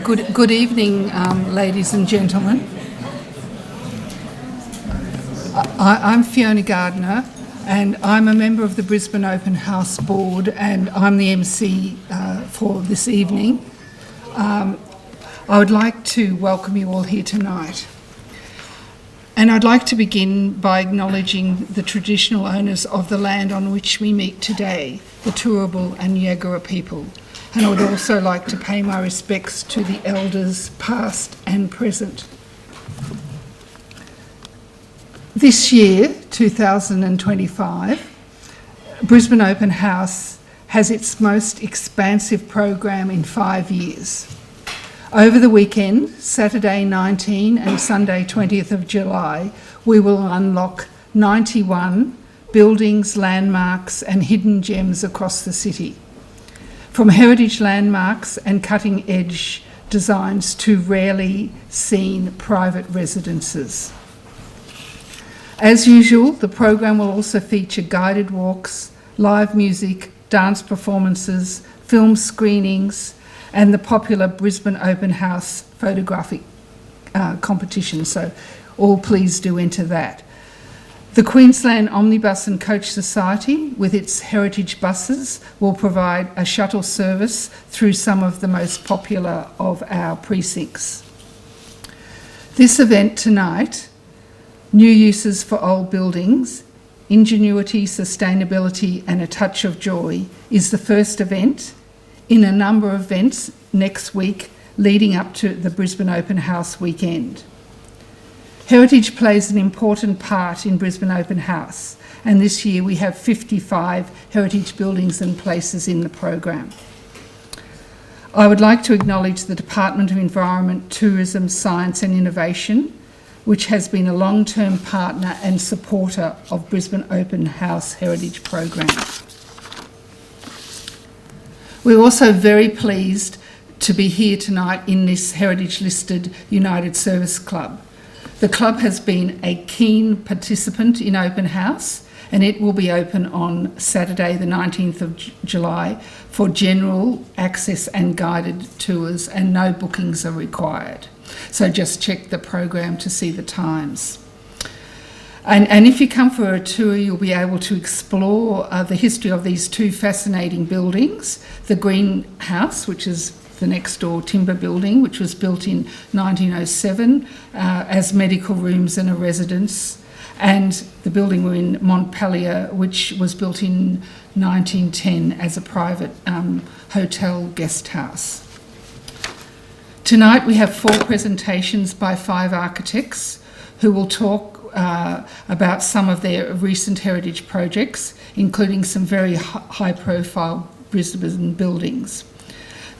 Good evening, ladies and gentlemen. I'm Fiona Gardner, and I'm a member of the Brisbane Open House board, and I'm the MC for this evening. I would like to welcome you all here tonight. And I'd like to begin by acknowledging the traditional owners of the land on which we meet today, the Turrbal and Yagara people. And I would also like to pay my respects to the elders past and present. This year, 2025, Brisbane Open House has its most expansive program in 5 years. Over the weekend, Saturday 19 and Sunday 20th of July, we will unlock 91 buildings, landmarks and hidden gems across the city. From heritage landmarks and cutting-edge designs to rarely seen private residences. As usual, the program will also feature guided walks, live music, dance performances, film screenings, and the popular Brisbane Open House photographic competition, so all please do enter that. The Queensland Omnibus and Coach Society, with its heritage buses, will provide a shuttle service through some of the most popular of our precincts. This event tonight, New Uses for Old Buildings, Ingenuity, Sustainability and a Touch of Joy, is the first event in a number of events next week leading up to the Brisbane Open House weekend. Heritage plays an important part in Brisbane Open House, and this year we have 55 heritage buildings and places in the program. I would like to acknowledge the Department of Environment, Tourism, Science and Innovation, which has been a long-term partner and supporter of Brisbane Open House Heritage Program. We're also very pleased to be here tonight in this heritage-listed United Service Club. The club has been a keen participant in Open House, and it will be open on Saturday the 19th of July for general access and guided tours, and no bookings are required. So just check the program to see the times. And if you come for a tour, you'll be able to explore the history of these two fascinating buildings, the greenhouse, which is the next door timber building, which was built in 1907 as medical rooms and a residence, and the building we're in, Montpellier, which was built in 1910 as a private hotel guest house. Tonight we have 4 presentations by 5 architects who will talk about some of their recent heritage projects, including some very high-profile Brisbane buildings.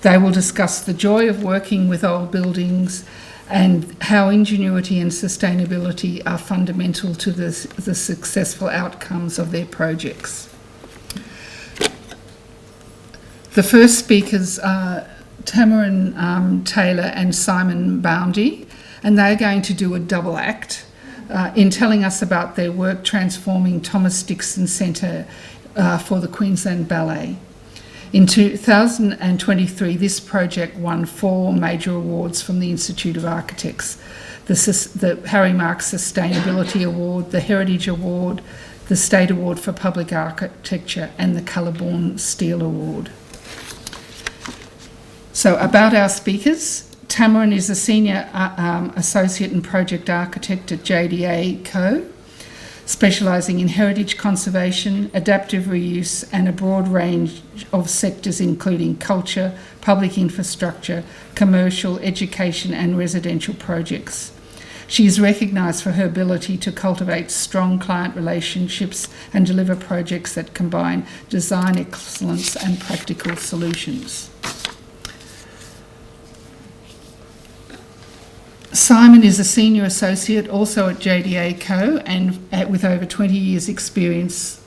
They will discuss the joy of working with old buildings and how ingenuity and sustainability are fundamental to the successful outcomes of their projects. The first speakers are Tamarind Taylor and Simon Bondy, and they're going to do a double act in telling us about their work transforming Thomas Dixon Centre for the Queensland Ballet. In 2023, this project won 4 major awards from the Institute of Architects: the Harry Marks Sustainability Award, the Heritage Award, the State Award for Public Architecture, and the Colourborn Steel Award. So about our speakers, Tamarind is a Senior Associate and Project Architect at JDA Co, specialising in heritage conservation, adaptive reuse and a broad range of sectors including culture, public infrastructure, commercial, education and residential projects. She is recognised for her ability to cultivate strong client relationships and deliver projects that combine design excellence and practical solutions. Simon is a Senior Associate also at JDA Co, and with over 20 years experience.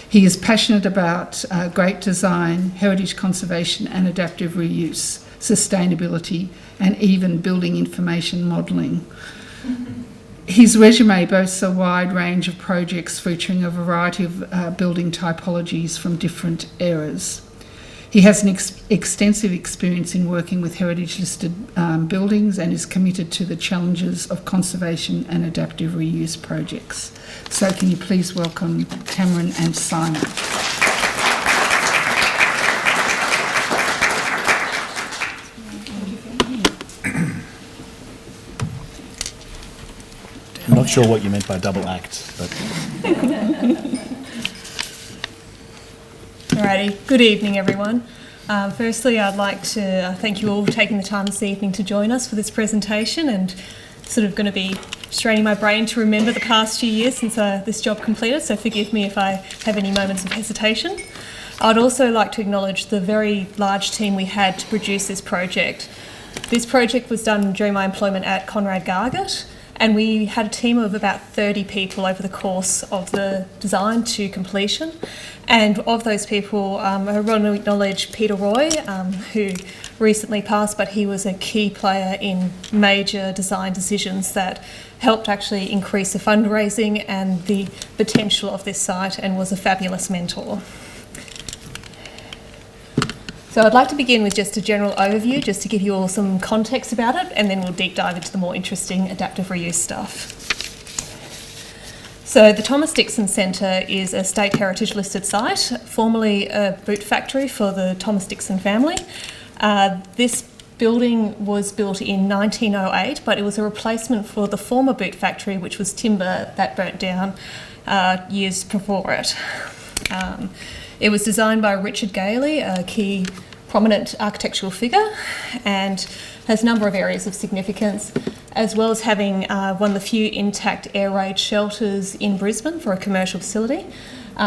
He is passionate about great design, heritage conservation and adaptive reuse, sustainability and even building information modelling. His resume boasts a wide range of projects featuring a variety of building typologies from different eras. He has an extensive experience in working with heritage-listed buildings and is committed to the challenges of conservation and adaptive reuse projects. So can you please welcome Tamarind and Simon. I'm not sure what you meant by double act, but... Alrighty, good evening everyone. Firstly, I'd like to thank you all for taking the time this evening to join us for this presentation, and sort of going to be straining my brain to remember the past few years since this job completed, so forgive me if I have any moments of hesitation. I'd also like to acknowledge the very large team we had to produce this project. This project was done during my employment at Conrad Gargett, and we had a team of about 30 people over the course of the design to completion. And of those people, I want to acknowledge Peter Roy, who recently passed, but he was a key player in major design decisions that helped actually increase the fundraising and the potential of this site, and was a fabulous mentor. So I'd like to begin with just a general overview, just to give you all some context about it, and then we'll deep dive into the more interesting adaptive reuse stuff. So the Thomas Dixon Centre is a state heritage listed site, formerly a boot factory for the Thomas Dixon family. This building was built in 1908, but it was a replacement for the former boot factory, which was timber that burnt down years before it. It was designed by Richard Gole, a key prominent architectural figure, and has a number of areas of significance, as well as having one of the few intact air raid shelters in Brisbane for a commercial facility,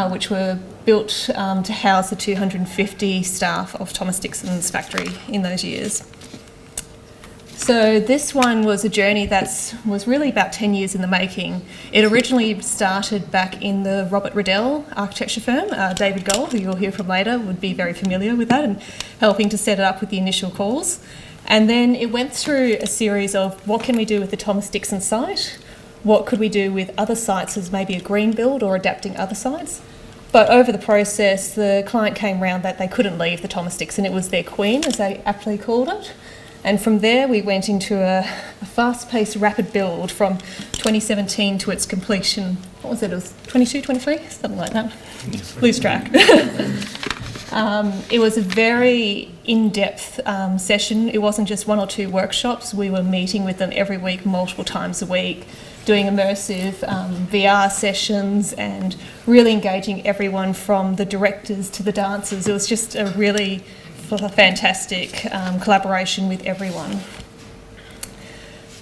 which were built to house the 250 staff of Thomas Dixon's factory in those years. So this one was a journey that was really about 10 years in the making. It originally started back in the Robert Riddell architecture firm. David Gole, who you'll hear from later, would be very familiar with that and helping to set it up with the initial calls. And then it went through a series of what can we do with the Thomas Dixon site? What could we do with other sites as maybe a green build or adapting other sites? But over the process, the client came round that they couldn't leave the Thomas Dixon. It was their queen, as they aptly called it. And from there, we went into a fast-paced, rapid build from 2017 to its completion. What was it? It was 22, 23? Something like that. Lose track. It was a very in-depth session. It wasn't just one or two workshops. We were meeting with them every week, multiple times a week, doing immersive VR sessions and really engaging everyone from the directors to the dancers. It was just a really fantastic collaboration with everyone.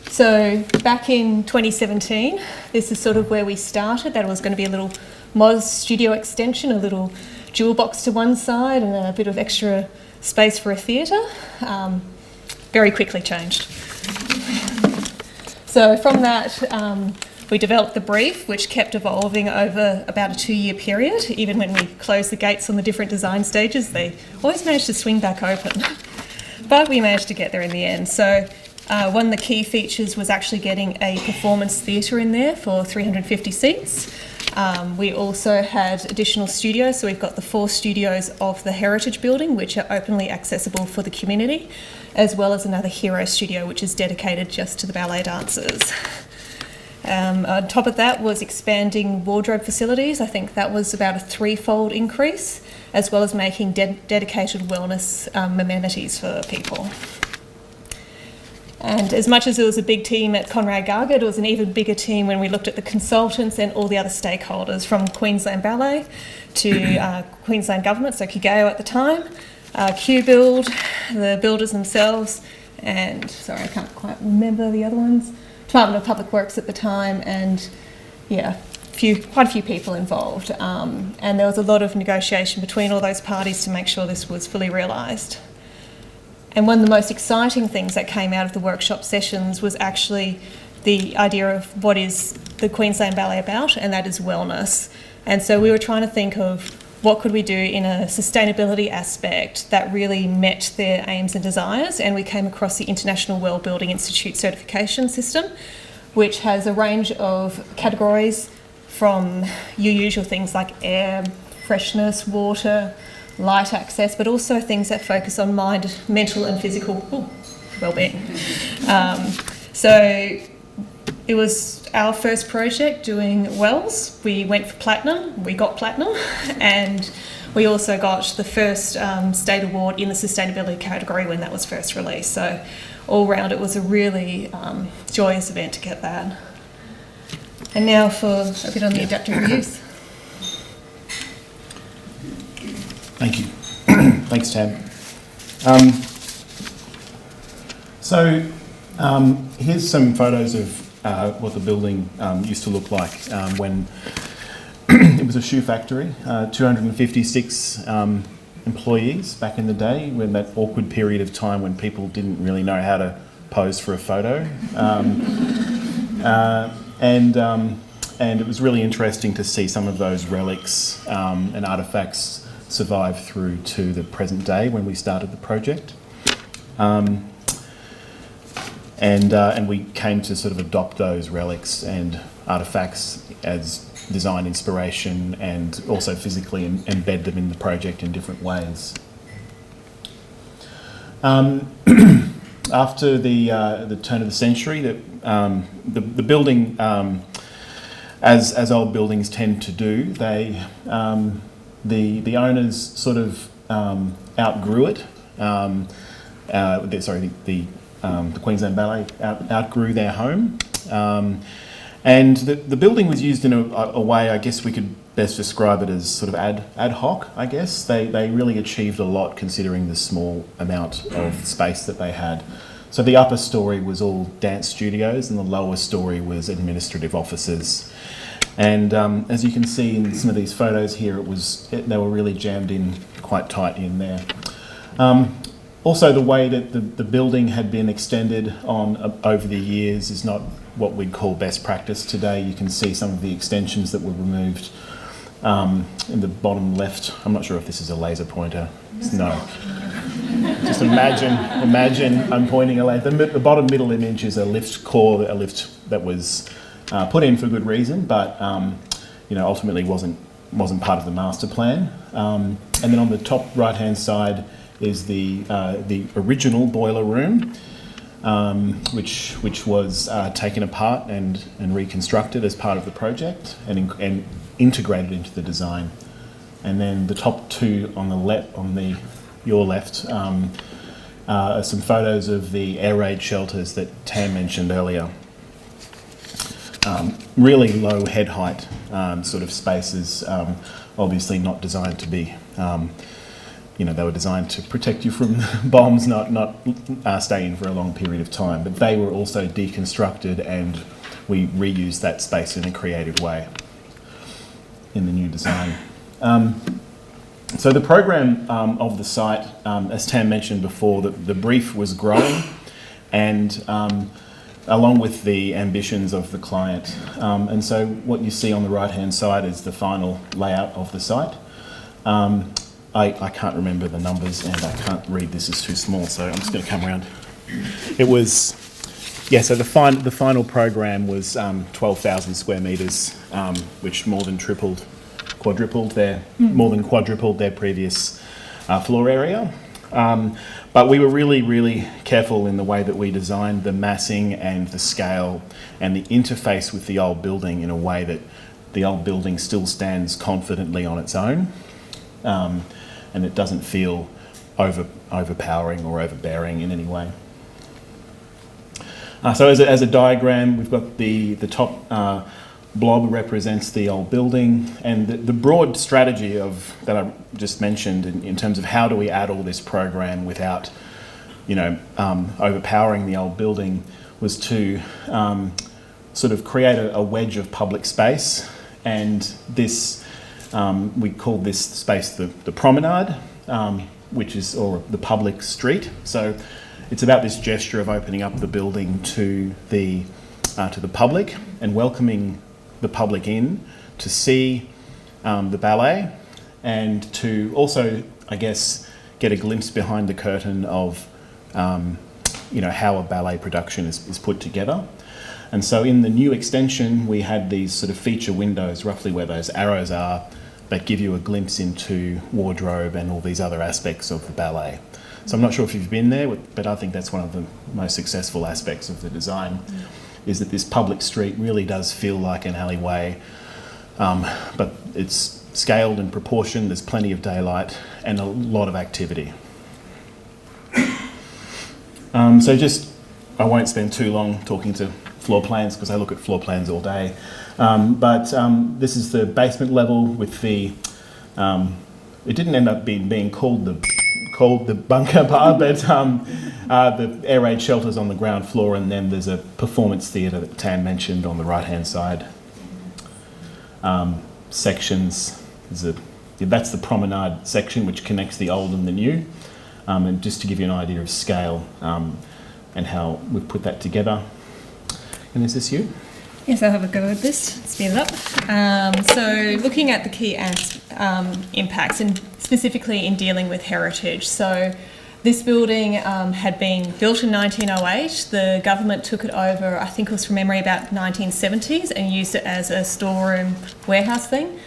So back in 2017, this is sort of where we started. That was going to be a little Moz studio extension, a little jewel box to one side and a bit of extra space for a theatre. Very quickly changed. So from that, we developed the brief, which kept evolving over about a 2-year period. Even when we closed the gates on the different design stages, they always managed to swing back open. But we managed to get there in the end. So one of the key features was actually getting a performance theatre in there for 350 seats. We also had additional studios, so we've got the 4 studios of the Heritage Building, which are openly accessible for the community, as well as another Hero Studio, which is dedicated just to the ballet dancers. On top of that was expanding wardrobe facilities. I think that was about a 3-fold increase, as well as making dedicated wellness amenities for people. And as much as it was a big team at Conrad Gargett, it was an even bigger team when we looked at the consultants and all the other stakeholders, from Queensland Ballet to Queensland Government, so Gole at the time, Q-Build, the builders themselves, and sorry, I can't quite remember the other ones, Department of Public Works at the time, and yeah, quite a few people involved. And there was a lot of negotiation between all those parties to make sure this was fully realised. And one of the most exciting things that came out of the workshop sessions was actually the idea of what is the Queensland Ballet about, and that is wellness. And so we were trying to think of what could we do in a sustainability aspect that really met their aims and desires, and we came across the International Well Building Institute certification system, which has a range of categories from your usual things like air, freshness, water, light access, but also things that focus on mind, mental and physical well-being. So it was our first project doing Wells. We went for platinum, we got platinum, and we also got the first state award in the sustainability category when that was first released. So all round it was a really joyous event to get that. And now for a bit on the adaptive youth. Thank you. Thanks, Tam. Here's some photos of what the building used to look like when it was a shoe factory. 256 employees back in the day, when that awkward period of time when people didn't really know how to pose for a photo. And it was really interesting to see some of those relics and artefacts survive through to the present day when we started the project. And we came to sort of adopt those relics and artefacts as design inspiration and also physically embed them in the project in different ways. After the turn of the century, the building, as old buildings tend to do, the owners sort of outgrew it. The Queensland Ballet outgrew their home, and the building was used in a way, I guess we could best describe it as sort of ad hoc. I guess they really achieved a lot considering the small amount of space that they had. So the upper story was all dance studios, and the lower story was administrative offices. And as you can see in some of these photos here, they were really jammed in quite tight in there. Also, the way that the building had been extended on over the years is not what we'd call best practice today. You can see some of the extensions that were removed in the bottom left. I'm not sure if this is a laser pointer. No. Just imagine I'm pointing a laser. The bottom middle image is a lift core, a lift that was put in for good reason, but ultimately wasn't part of the master plan. And then on the top right-hand side is the original boiler room, which was taken apart and reconstructed as part of the project and integrated into the design. And then the top two on your left are some photos of the air raid shelters that Tam mentioned earlier. Really low head height sort of spaces, obviously not designed to be, they were designed to protect you from bombs, not stay in for a long period of time. But they were also deconstructed, and we reused that space in a creative way in the new design. So the program of the site, as Tam mentioned before, the brief was growing, and along with the ambitions of the client. And so what you see on the right-hand side is the final layout of the site. I can't remember the numbers, and I can't read this, it's too small, so I'm just going to come around. It was, so the final program was 12,000 square metres, which more than quadrupled their previous floor area. But we were really, really careful in the way that we designed the massing and the scale and the interface with the old building in a way that the old building still stands confidently on its own, and it doesn't feel overpowering or overbearing in any way. So as a diagram, we've got the top blob represents the old building, and the broad strategy that I just mentioned in terms of how do we add all this program without overpowering the old building was to sort of create a wedge of public space. And this we called this space the promenade, or the public street. So it's about this gesture of opening up the building to the public and welcoming the public in to see the ballet, and to also, I guess, get a glimpse behind the curtain of how a ballet production is put together. And so in the new extension, we had these sort of feature windows, roughly where those arrows are, but give you a glimpse into wardrobe and all these other aspects of the ballet. So I'm not sure if you've been there, but I think that's one of the most successful aspects of the design, is that this public street really does feel like an alleyway, but it's scaled and proportioned, there's plenty of daylight and a lot of activity. I won't spend too long talking to floor plans because I look at floor plans all day, but this is the basement level with the, it didn't end up being called the bunker bar, but the air raid shelters on the ground floor, and then there's a performance theatre that Tam mentioned on the right hand side. Sections, that's the promenade section which connects the old and the new, and just to give you an idea of scale and how we've put that together. And is this you? Yes, I'll have a go at this, speed it up. So looking at the key impacts, and specifically in dealing with heritage. So this building had been built in 1908. The government took it over, I think it was from memory, about 1970s, and used it as a storeroom warehouse thing.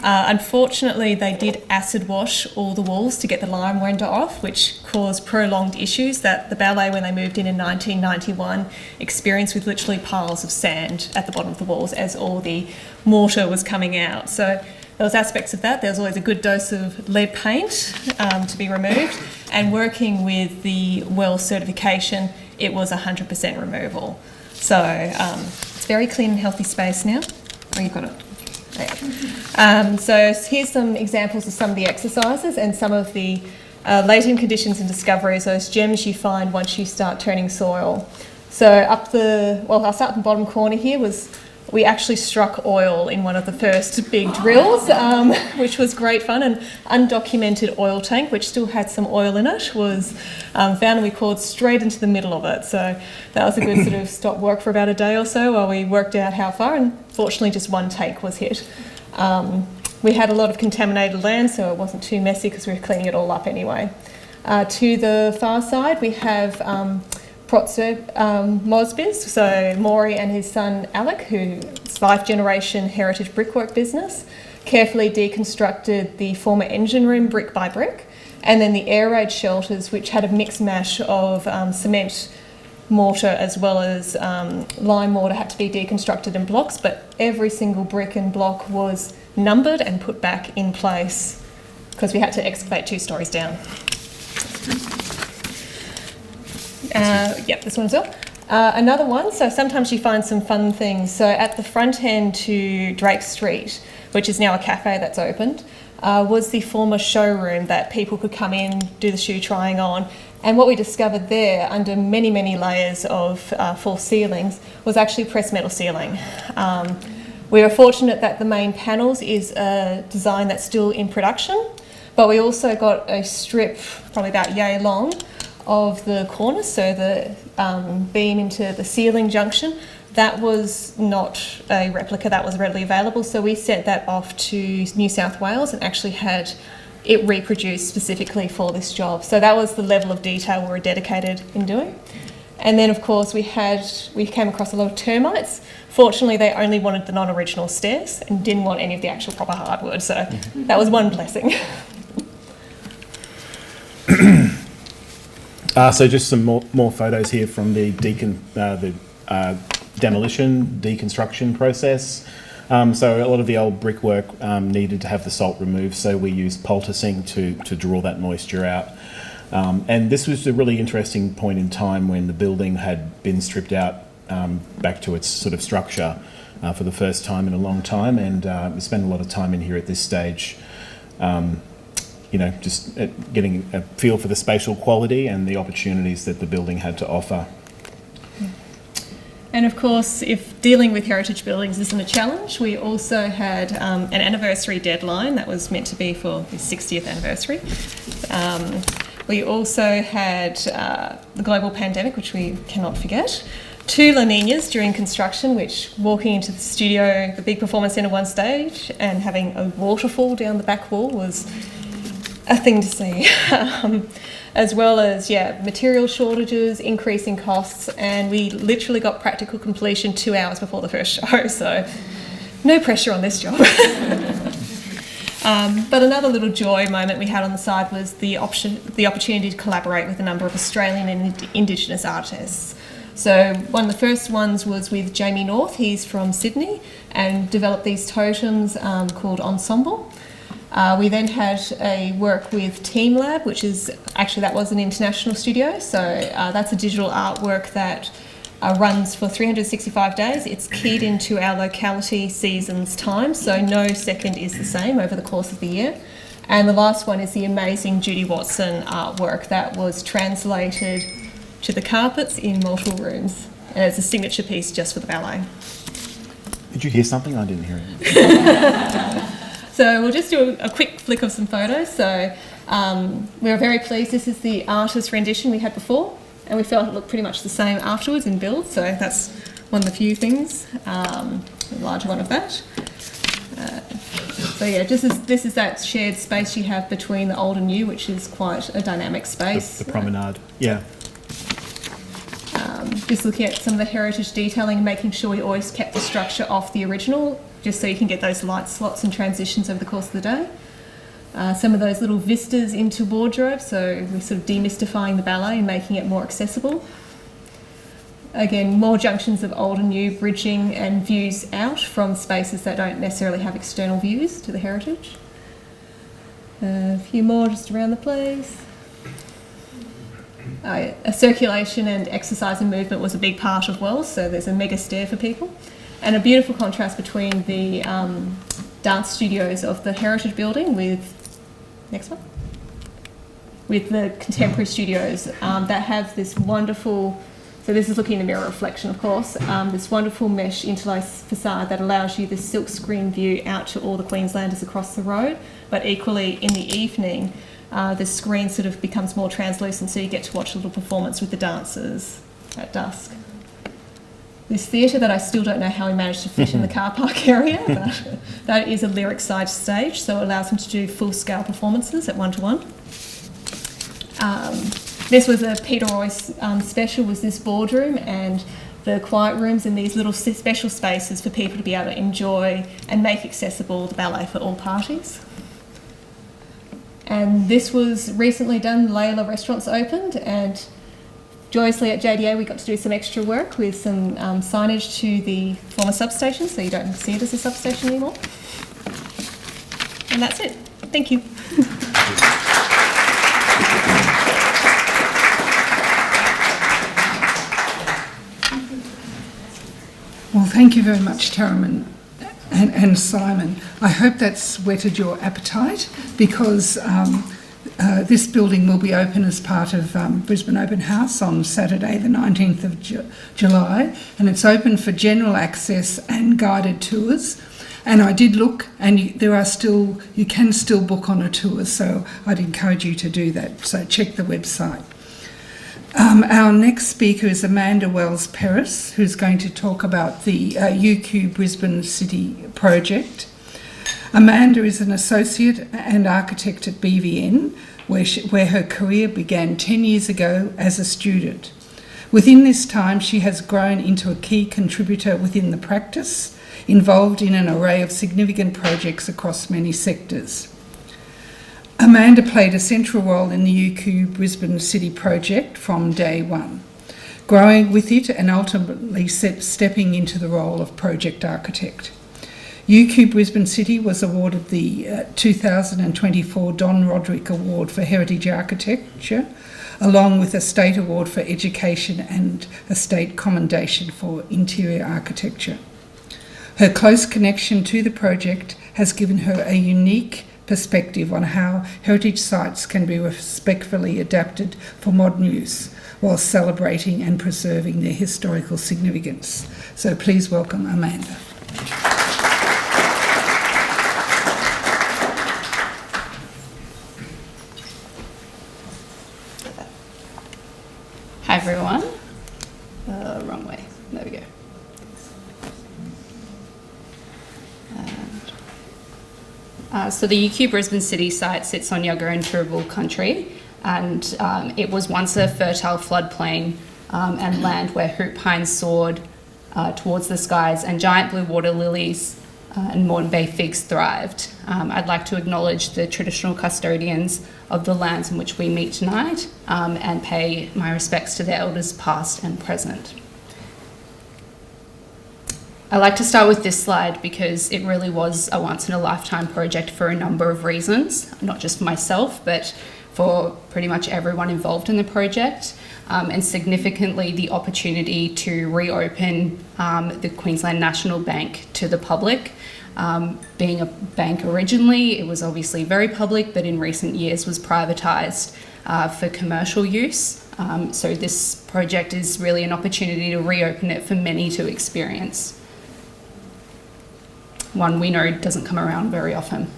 Unfortunately, they did acid wash all the walls to get the lime render off, which caused prolonged issues that the ballet, when they moved in 1991, experienced with literally piles of sand at the bottom of the walls as all the mortar was coming out. So there was aspects of that. There was always a good dose of lead paint to be removed, and working with the Wells certification, it was 100% removal. So it's very clean and healthy space now. Oh, you've got it. So here's some examples of some of the exercises and some of the latent conditions and discoveries, those gems you find once you start turning soil. So I'll start in the bottom corner here, we actually struck oil in one of the first big drills, which was great fun. An undocumented oil tank, which still had some oil in it, was found, and we poured straight into the middle of it. So that was a good sort of stop work for about a day or so while we worked out how far, and fortunately just one take was hit. We had a lot of contaminated land, so it wasn't too messy because we were cleaning it all up anyway. To the far side, we have Mosbys, so Maury and his son Alec, whose 5th generation heritage brickwork business, carefully deconstructed the former engine room brick by brick, and then the air raid shelters, which had a mixed mash of cement mortar as well as lime mortar, had to be deconstructed in blocks, but every single brick and block was numbered and put back in place because we had to excavate 2 stories down. Yep, this one as well. Another one, so sometimes you find some fun things. So at the front end to Drake Street, which is now a cafe that's opened, was the former showroom that people could come in, do the shoe trying on. And what we discovered there, under many, many layers of false ceilings, was actually pressed metal ceiling. We were fortunate that the main panels is a design that's still in production, but we also got a strip, probably about yay long, of the cornice, so the beam into the ceiling junction. That was not a replica, that was readily available, so we sent that off to New South Wales and actually had it reproduced specifically for this job. So that was the level of detail we were dedicated in doing. And then of course we came across a lot of termites. Fortunately, they only wanted the non-original stairs and didn't want any of the actual proper hardwood, so that was one blessing. So just some more photos here from the demolition, deconstruction process. So a lot of the old brickwork needed to have the salt removed, so we used poulticing to draw that moisture out. And this was a really interesting point in time when the building had been stripped out back to its sort of structure for the first time in a long time, and we spent a lot of time in here at this stage just getting a feel for the spatial quality and the opportunities that the building had to offer. And of course, if dealing with heritage buildings isn't a challenge, we also had an anniversary deadline that was meant to be for the 60th anniversary. We also had the global pandemic, which we cannot forget. 2 La Niñas during construction, which walking into the studio, the big performance centre one stage, and having a waterfall down the back wall was a thing to see. As well as, material shortages, increasing costs, and we literally got practical completion 2 hours before the first show, so no pressure on this job. But another little joy moment we had on the side was the opportunity to collaborate with a number of Australian and Indigenous artists. So one of the first ones was with Jamie North. He's from Sydney and developed these totems called Ensemble. We then had a work with Team Lab, which is actually, that was an international studio. So that's a digital artwork that runs for 365 days. It's keyed into our locality, seasons, time, so no second is the same over the course of the year. And the last one is the amazing Judy Watson artwork that was translated to the carpets in multiple rooms. And it's a signature piece just for the ballet. Did you hear something? I didn't hear it. So we'll just do a quick flick of some photos. So we were very pleased. This is the artist rendition we had before, and we felt it looked pretty much the same afterwards in build. So that's one of the few things, a larger one of that. So yeah, this is that shared space you have between the old and new, which is quite a dynamic space. The promenade, yeah. Just looking at some of the heritage detailing and making sure we always kept the structure off the original, just so you can get those light slots and transitions over the course of the day. Some of those little vistas into wardrobe, so we're sort of demystifying the ballet and making it more accessible. Again, more junctions of old and new, bridging and views out from spaces that don't necessarily have external views to the heritage. A few more just around the place. A circulation and exercise and movement was a big part of Wells, so there's a mega stair for people. And a beautiful contrast between the dance studios of the heritage building with, next one, with the contemporary studios that have this wonderful, so this is looking in the mirror reflection of course, this wonderful mesh interlaced facade that allows you this silk screen view out to all the Queenslanders across the road, but equally in the evening the screen sort of becomes more translucent, so you get to watch a little performance with the dancers at dusk. This theatre that I still don't know how we managed to fit in the car park area, but that is a lyric side stage, so it allows them to do full-scale performances at 1-to-1. This was a Peter Royce special, was this boardroom and the quiet rooms and these little special spaces for people to be able to enjoy and make accessible the ballet for all parties. And this was recently done. Layla Restaurants opened, and joyously at JDA we got to do some extra work with some signage to the former substation, so you don't see it as a substation anymore. And that's it. Thank you. Well, thank you very much, Tamarind and Simon. I hope that's whetted your appetite, because this building will be open as part of Brisbane Open House on Saturday the 19th of July, and it's open for general access and guided tours. And I did look, and you can still book on a tour, so I'd encourage you to do that. So check the website. Our next speaker is Amanda Wells-Peris, who's going to talk about the UQ Brisbane City project. Amanda is an associate and architect at BVN, where her career began 10 years ago as a student. Within this time, she has grown into a key contributor within the practice, involved in an array of significant projects across many sectors. Amanda played a central role in the UQ Brisbane City project from day one, growing with it and ultimately stepping into the role of project architect. UQ Brisbane City was awarded the 2024 Don Roderick Award for Heritage Architecture, along with a State Award for Education and a State Commendation for Interior Architecture. Her close connection to the project has given her a unique perspective on how heritage sites can be respectfully adapted for modern use while celebrating and preserving their historical significance. So please welcome Amanda. Hi everyone. Wrong way. There we go. So the UQ Brisbane City site sits on Yugger and Turrbal country, and it was once a fertile floodplain and land where hoop pines soared towards the skies, and giant blue water lilies and Moreton Bay figs thrived. I'd like to acknowledge the traditional custodians of the lands in which we meet tonight and pay my respects to their elders past and present. I like to start with this slide because it really was a once-in-a-lifetime project for a number of reasons, not just for myself, but for pretty much everyone involved in the project, and significantly the opportunity to reopen the Queensland National Bank to the public. Being a bank originally, it was obviously very public, but in recent years was privatised for commercial use. So this project is really an opportunity to reopen it for many to experience. One we know doesn't come around very often.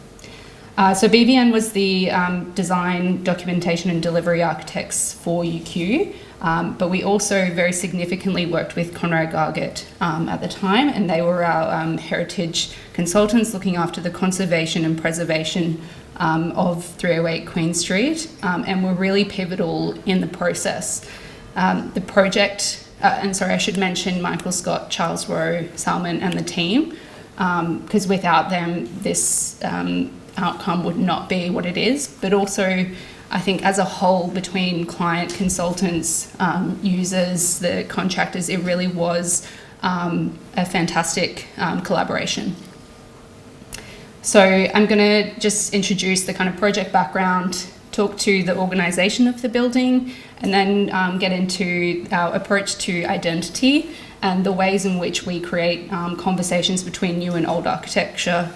So BVN was the design, documentation and delivery architects for UQ, but we also very significantly worked with Conrad Gargett at the time, and they were our heritage consultants looking after the conservation and preservation of 308 Queen Street, and were really pivotal in the process. The project, and sorry, I should mention Michael Scott, Charles Rowe, Salman and the team, because without them this outcome would not be what it is, but also I think as a whole between client, consultants, users, the contractors, it really was a fantastic collaboration. So I'm going to just introduce the kind of project background, talk to the organisation of the building, and then get into our approach to identity and the ways in which we create conversations between new and old architecture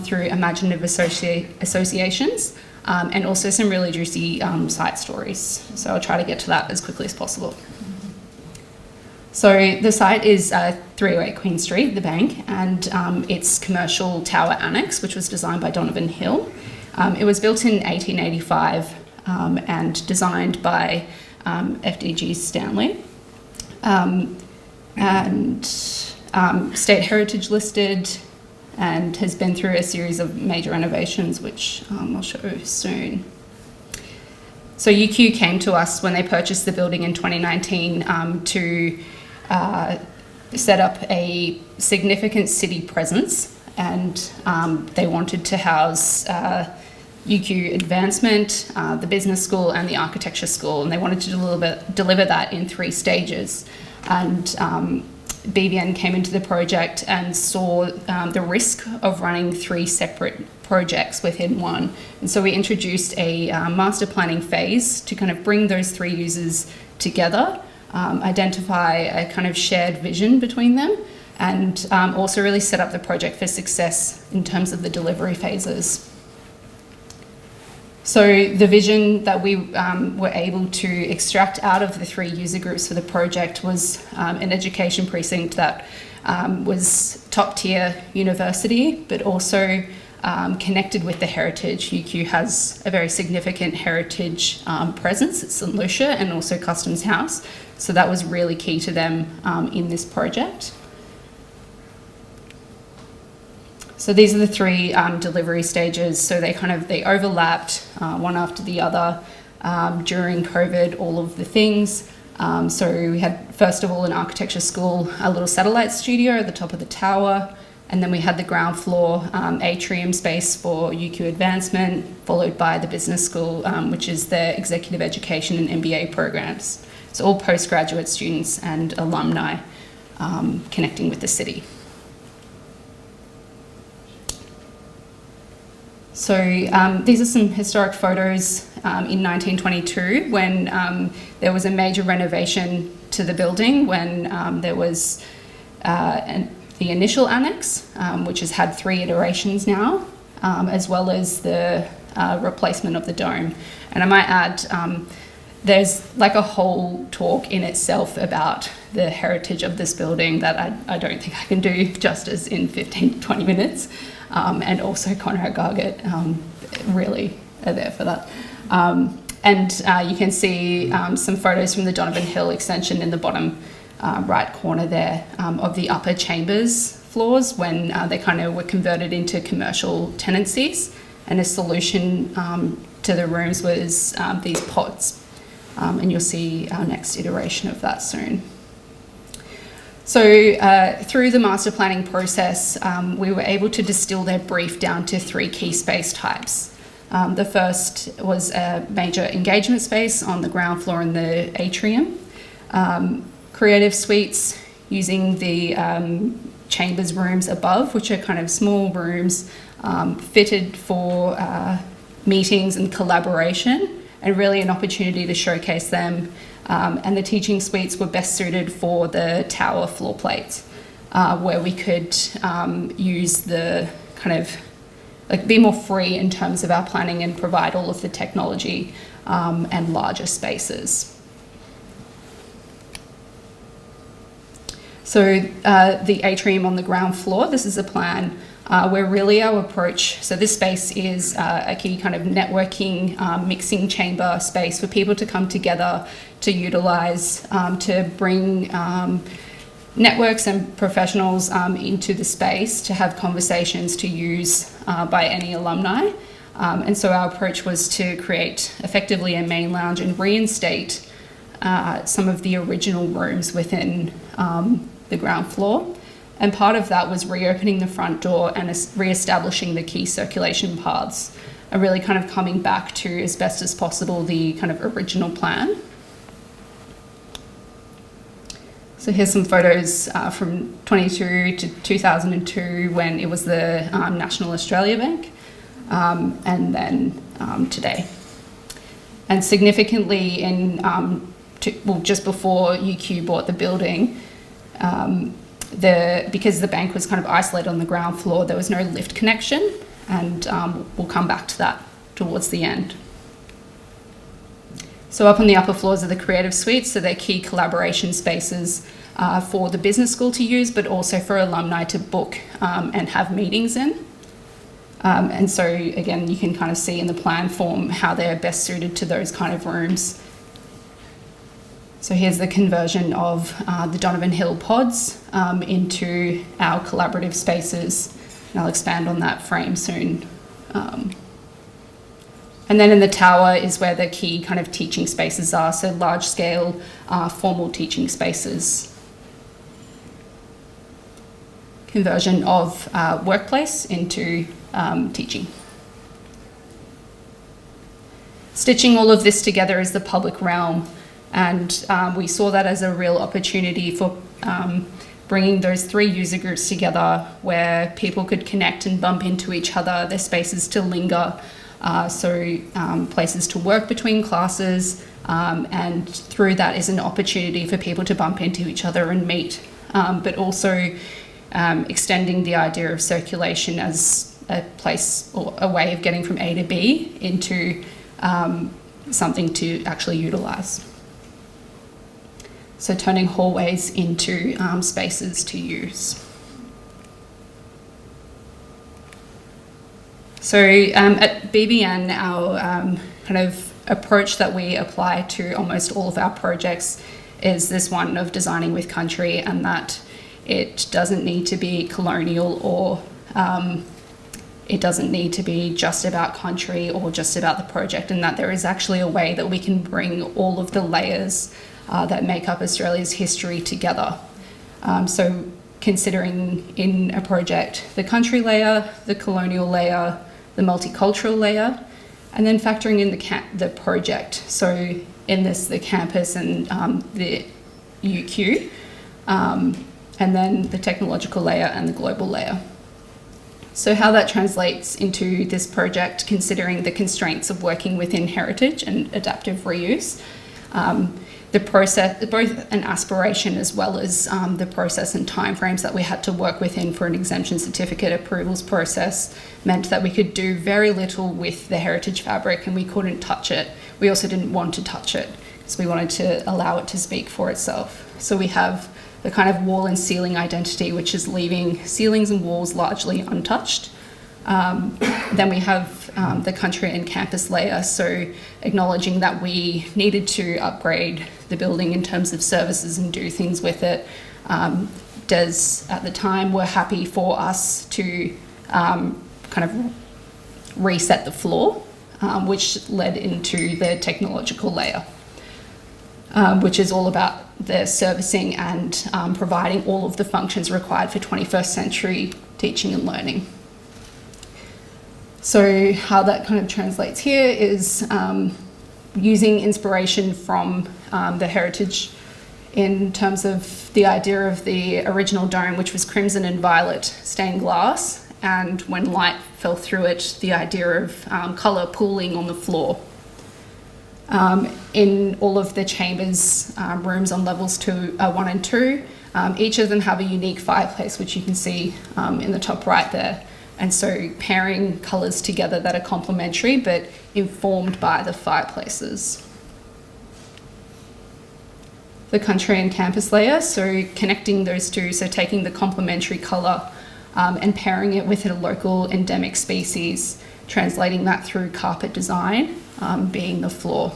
through imaginative associations, and also some really juicy site stories. So I'll try to get to that as quickly as possible. So the site is 308 Queen Street, the bank, and its commercial tower annex, which was designed by Donovan Hill. It was built in 1885 and designed by FDG Stanley. And state heritage listed, and has been through a series of major renovations, which I'll show soon. So UQ came to us when they purchased the building in 2019 to set up a significant city presence, and they wanted to house UQ Advancement, the business school and the architecture school, and they wanted to deliver that in 3 stages. And BVN came into the project and saw the risk of running 3 separate projects within one. And so we introduced a master planning phase to kind of bring those 3 users together, identify a kind of shared vision between them, and also really set up the project for success in terms of the delivery phases. So the vision that we were able to extract out of the 3 user groups for the project was an education precinct that was top tier university, but also connected with the heritage. UQ has a very significant heritage presence at St Lucia and also Customs House. So that was really key to them in this project. So these are the 3 delivery stages. So they overlapped one after the other during COVID, all of the things. So we had, first of all, an architecture school, a little satellite studio at the top of the tower. And then we had the ground floor atrium space for UQ Advancement, followed by the business school, which is their executive education and MBA programs. So all postgraduate students and alumni connecting with the city. So these are some historic photos in 1922 when there was a major renovation to the building, when there was the initial annex, which has had 3 iterations now, as well as the replacement of the dome. And I might add, there's like a whole talk in itself about the heritage of this building that I don't think I can do justice in 15 to 20 minutes. And also Conrad Gargett really are there for that. And you can see some photos from the Donovan Hill extension in the bottom right corner there of the upper chambers floors when they kind of were converted into commercial tenancies, and a solution to the rooms was these pods. And you'll see our next iteration of that soon. So through the master planning process, we were able to distill their brief down to 3 key space types. The first was a major engagement space on the ground floor in the atrium. Creative suites using the chambers rooms above, which are kind of small rooms fitted for meetings and collaboration, and really an opportunity to showcase them. And the teaching suites were best suited for the tower floor plates, where we could use the kind of, like, be more free in terms of our planning and provide all of the technology and larger spaces. So the atrium on the ground floor, this is a plan where really our approach, so this space is a key kind of networking, mixing chamber space for people to come together to utilise, to bring networks and professionals into the space to have conversations to use by any alumni. And so our approach was to create effectively a main lounge and reinstate some of the original rooms within the ground floor. And part of that was reopening the front door and re-establishing the key circulation paths, and really kind of coming back to, as best as possible, the kind of original plan. So here's some photos from 22 to 2002 when it was the National Australia Bank, and then today. And significantly just before UQ bought the building, because the bank was kind of isolated on the ground floor, there was no lift connection, and we'll come back to that towards the end. So up on the upper floors are the creative suites, so they're key collaboration spaces for the business school to use, but also for alumni to book and have meetings in. And so again, you can kind of see in the plan form how they're best suited to those kind of rooms. So here's the conversion of the Donovan Hill pods into our collaborative spaces, and I'll expand on that frame soon. And then in the tower is where the key kind of teaching spaces are, so large-scale formal teaching spaces. Conversion of workplace into teaching. Stitching all of this together is the public realm. And we saw that as a real opportunity for bringing those 3 user groups together where people could connect and bump into each other, their spaces to linger, so places to work between classes, and through that is an opportunity for people to bump into each other and meet, but also extending the idea of circulation as a place or a way of getting from A to B into something to actually utilise. So turning hallways into spaces to use. So at BBN, our kind of approach that we apply to almost all of our projects is this one of designing with country, and that it doesn't need to be colonial, or it doesn't need to be just about country or just about the project, and that there is actually a way that we can bring all of the layers that make up Australia's history together. So considering in a project the country layer, the colonial layer, the multicultural layer, and then factoring in the project. So in this, the campus and the UQ, and then the technological layer and the global layer. So how that translates into this project, considering the constraints of working within heritage and adaptive reuse, the process, both an aspiration as well as the process and timeframes that we had to work within for an exemption certificate approvals process, meant that we could do very little with the heritage fabric, and we couldn't touch it. We also didn't want to touch it because we wanted to allow it to speak for itself. So we have the kind of wall and ceiling identity, which is leaving ceilings and walls largely untouched. Then we have the country and campus layer, so acknowledging that we needed to upgrade the building in terms of services and do things with it. Des, at the time, were happy for us to kind of reset the floor, which led into the technological layer. which is all about the servicing and providing all of the functions required for 21st century teaching and learning. So how that kind of translates here is using inspiration from the heritage in terms of the idea of the original dome, which was crimson and violet stained glass, and when light fell through it, the idea of colour pooling on the floor. In all of the chambers, rooms on levels 1 and 2, each of them have a unique fireplace, which you can see in the top right there. And so pairing colours together that are complementary but informed by the fireplaces. The country and campus layer, so connecting those two, so taking the complementary colour and pairing it with a local endemic species, translating that through carpet design, being the floor.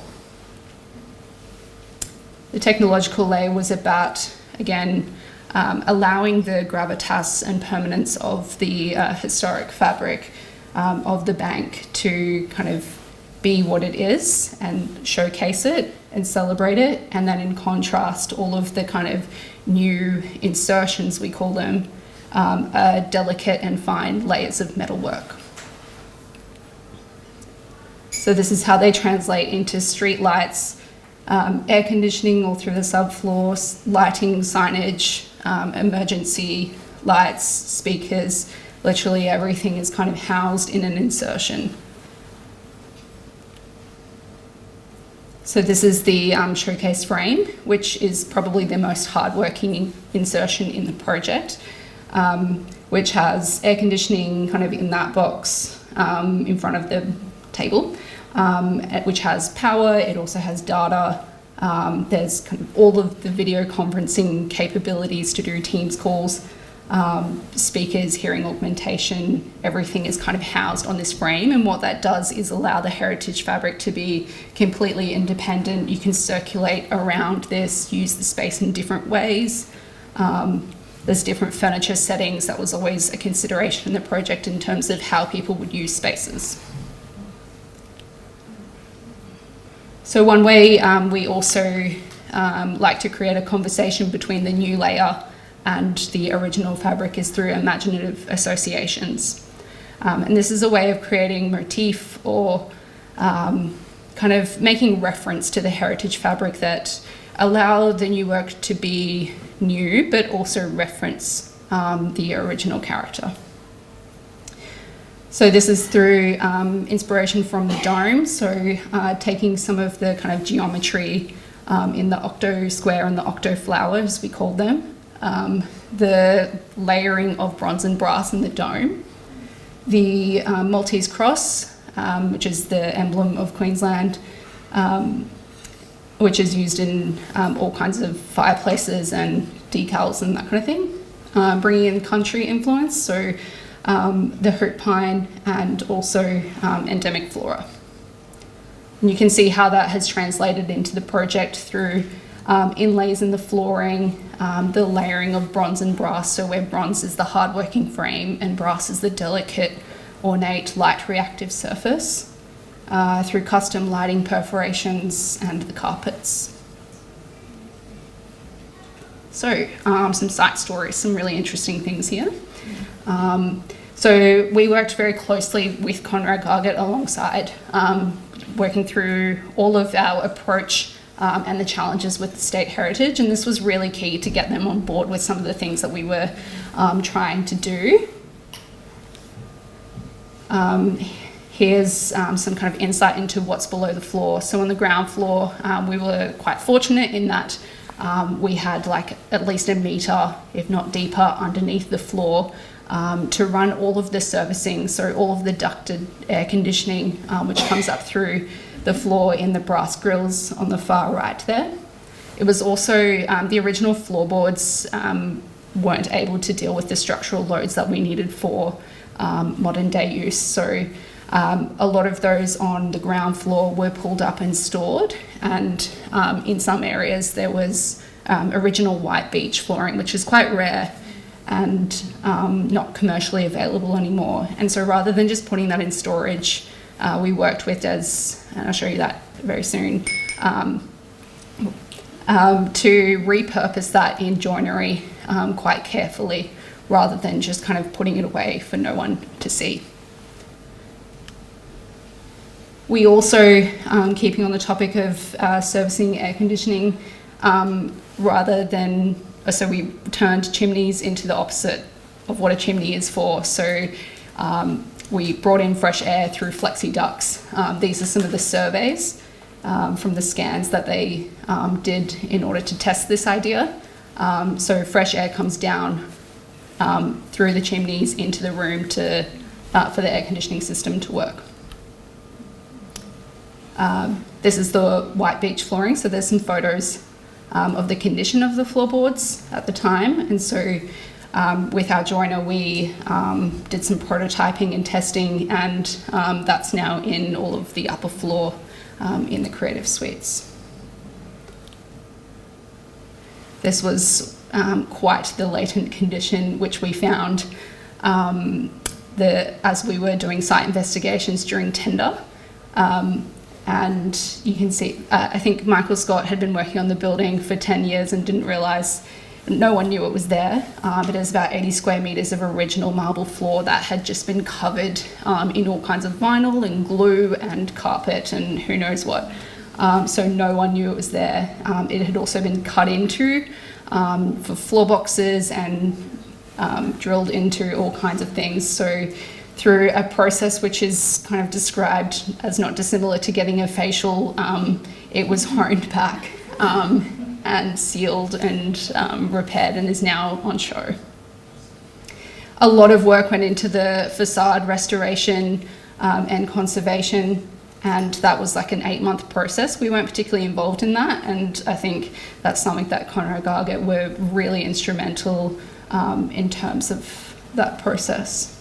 The technological layer was about, again, allowing the gravitas and permanence of the historic fabric of the bank to kind of be what it is and showcase it and celebrate it, and then in contrast, all of the kind of new insertions, we call them, are delicate and fine layers of metalwork. So this is how they translate into street lights, air conditioning all through the subfloors, lighting, signage, emergency lights, speakers, literally everything is kind of housed in an insertion. So this is the showcase frame, which is probably the most hardworking insertion in the project, which has air conditioning kind of in that box in front of the table, which has power. It also has data. There's kind of all of the video conferencing capabilities to do Teams calls, speakers, hearing augmentation, everything is kind of housed on this frame. And what that does is allow the heritage fabric to be completely independent. You can circulate around this, use the space in different ways. There's different furniture settings. That was always a consideration in the project in terms of how people would use spaces. So one way we also like to create a conversation between the new layer and the original fabric is through imaginative associations. And this is a way of creating motif or kind of making reference to the heritage fabric that allow the new work to be new, but also reference the original character. So this is through inspiration from the dome, so taking some of the kind of geometry in the octo square and the octo flower, as we call them, the layering of bronze and brass in the dome, the Maltese cross, which is the emblem of Queensland, which is used in all kinds of fireplaces and decals and that kind of thing, bringing in country influence, so the hoot pine and also endemic flora. And you can see how that has translated into the project through inlays in the flooring, the layering of bronze and brass, so where bronze is the hard-working frame and brass is the delicate, ornate, light-reactive surface, through custom lighting perforations and the carpets. So some site stories, some really interesting things here. So we worked very closely with Conrad Gargett alongside, working through all of our approach and the challenges with the state heritage, and this was really key to get them on board with some of the things that we were trying to do. Here's some kind of insight into what's below the floor. So on the ground floor, we were quite fortunate in that we had like at least a metre, if not deeper, underneath the floor to run all of the servicing, so all of the ducted air conditioning, which comes up through the floor in the brass grills on the far right there. It was also, the original floorboards weren't able to deal with the structural loads that we needed for modern day use. So a lot of those on the ground floor were pulled up and stored, and in some areas there was original white beach flooring, which is quite rare and not commercially available anymore. And so rather than just putting that in storage, we worked with, and I'll show you that very soon, to repurpose that in joinery quite carefully, rather than just kind of putting it away for no one to see. We also, keeping on the topic of servicing air conditioning, so we turned chimneys into the opposite of what a chimney is for. So we brought in fresh air through flexi ducts. These are some of the surveys from the scans that they did in order to test this idea. So fresh air comes down through the chimneys into the room for the air conditioning system to work. This is the white beach flooring, so there's some photos of the condition of the floorboards at the time. And so with our joiner, we did some prototyping and testing, and that's now in all of the upper floor in the creative suites. This was quite the latent condition which we found as we were doing site investigations during tender. And you can see, I think Michael Scott had been working on the building for 10 years and didn't realise, no one knew it was there, but it was about 80 square metres of original marble floor that had just been covered in all kinds of vinyl and glue and carpet and who knows what. So no one knew it was there. It had also been cut into for floor boxes and drilled into all kinds of things. So through a process which is kind of described as not dissimilar to getting a facial, it was honed back and sealed and repaired, and is now on show. A lot of work went into the facade restoration and conservation, and that was like an 8-month process. We weren't particularly involved in that, and I think that's something that Conroe Gargett were really instrumental in terms of that process.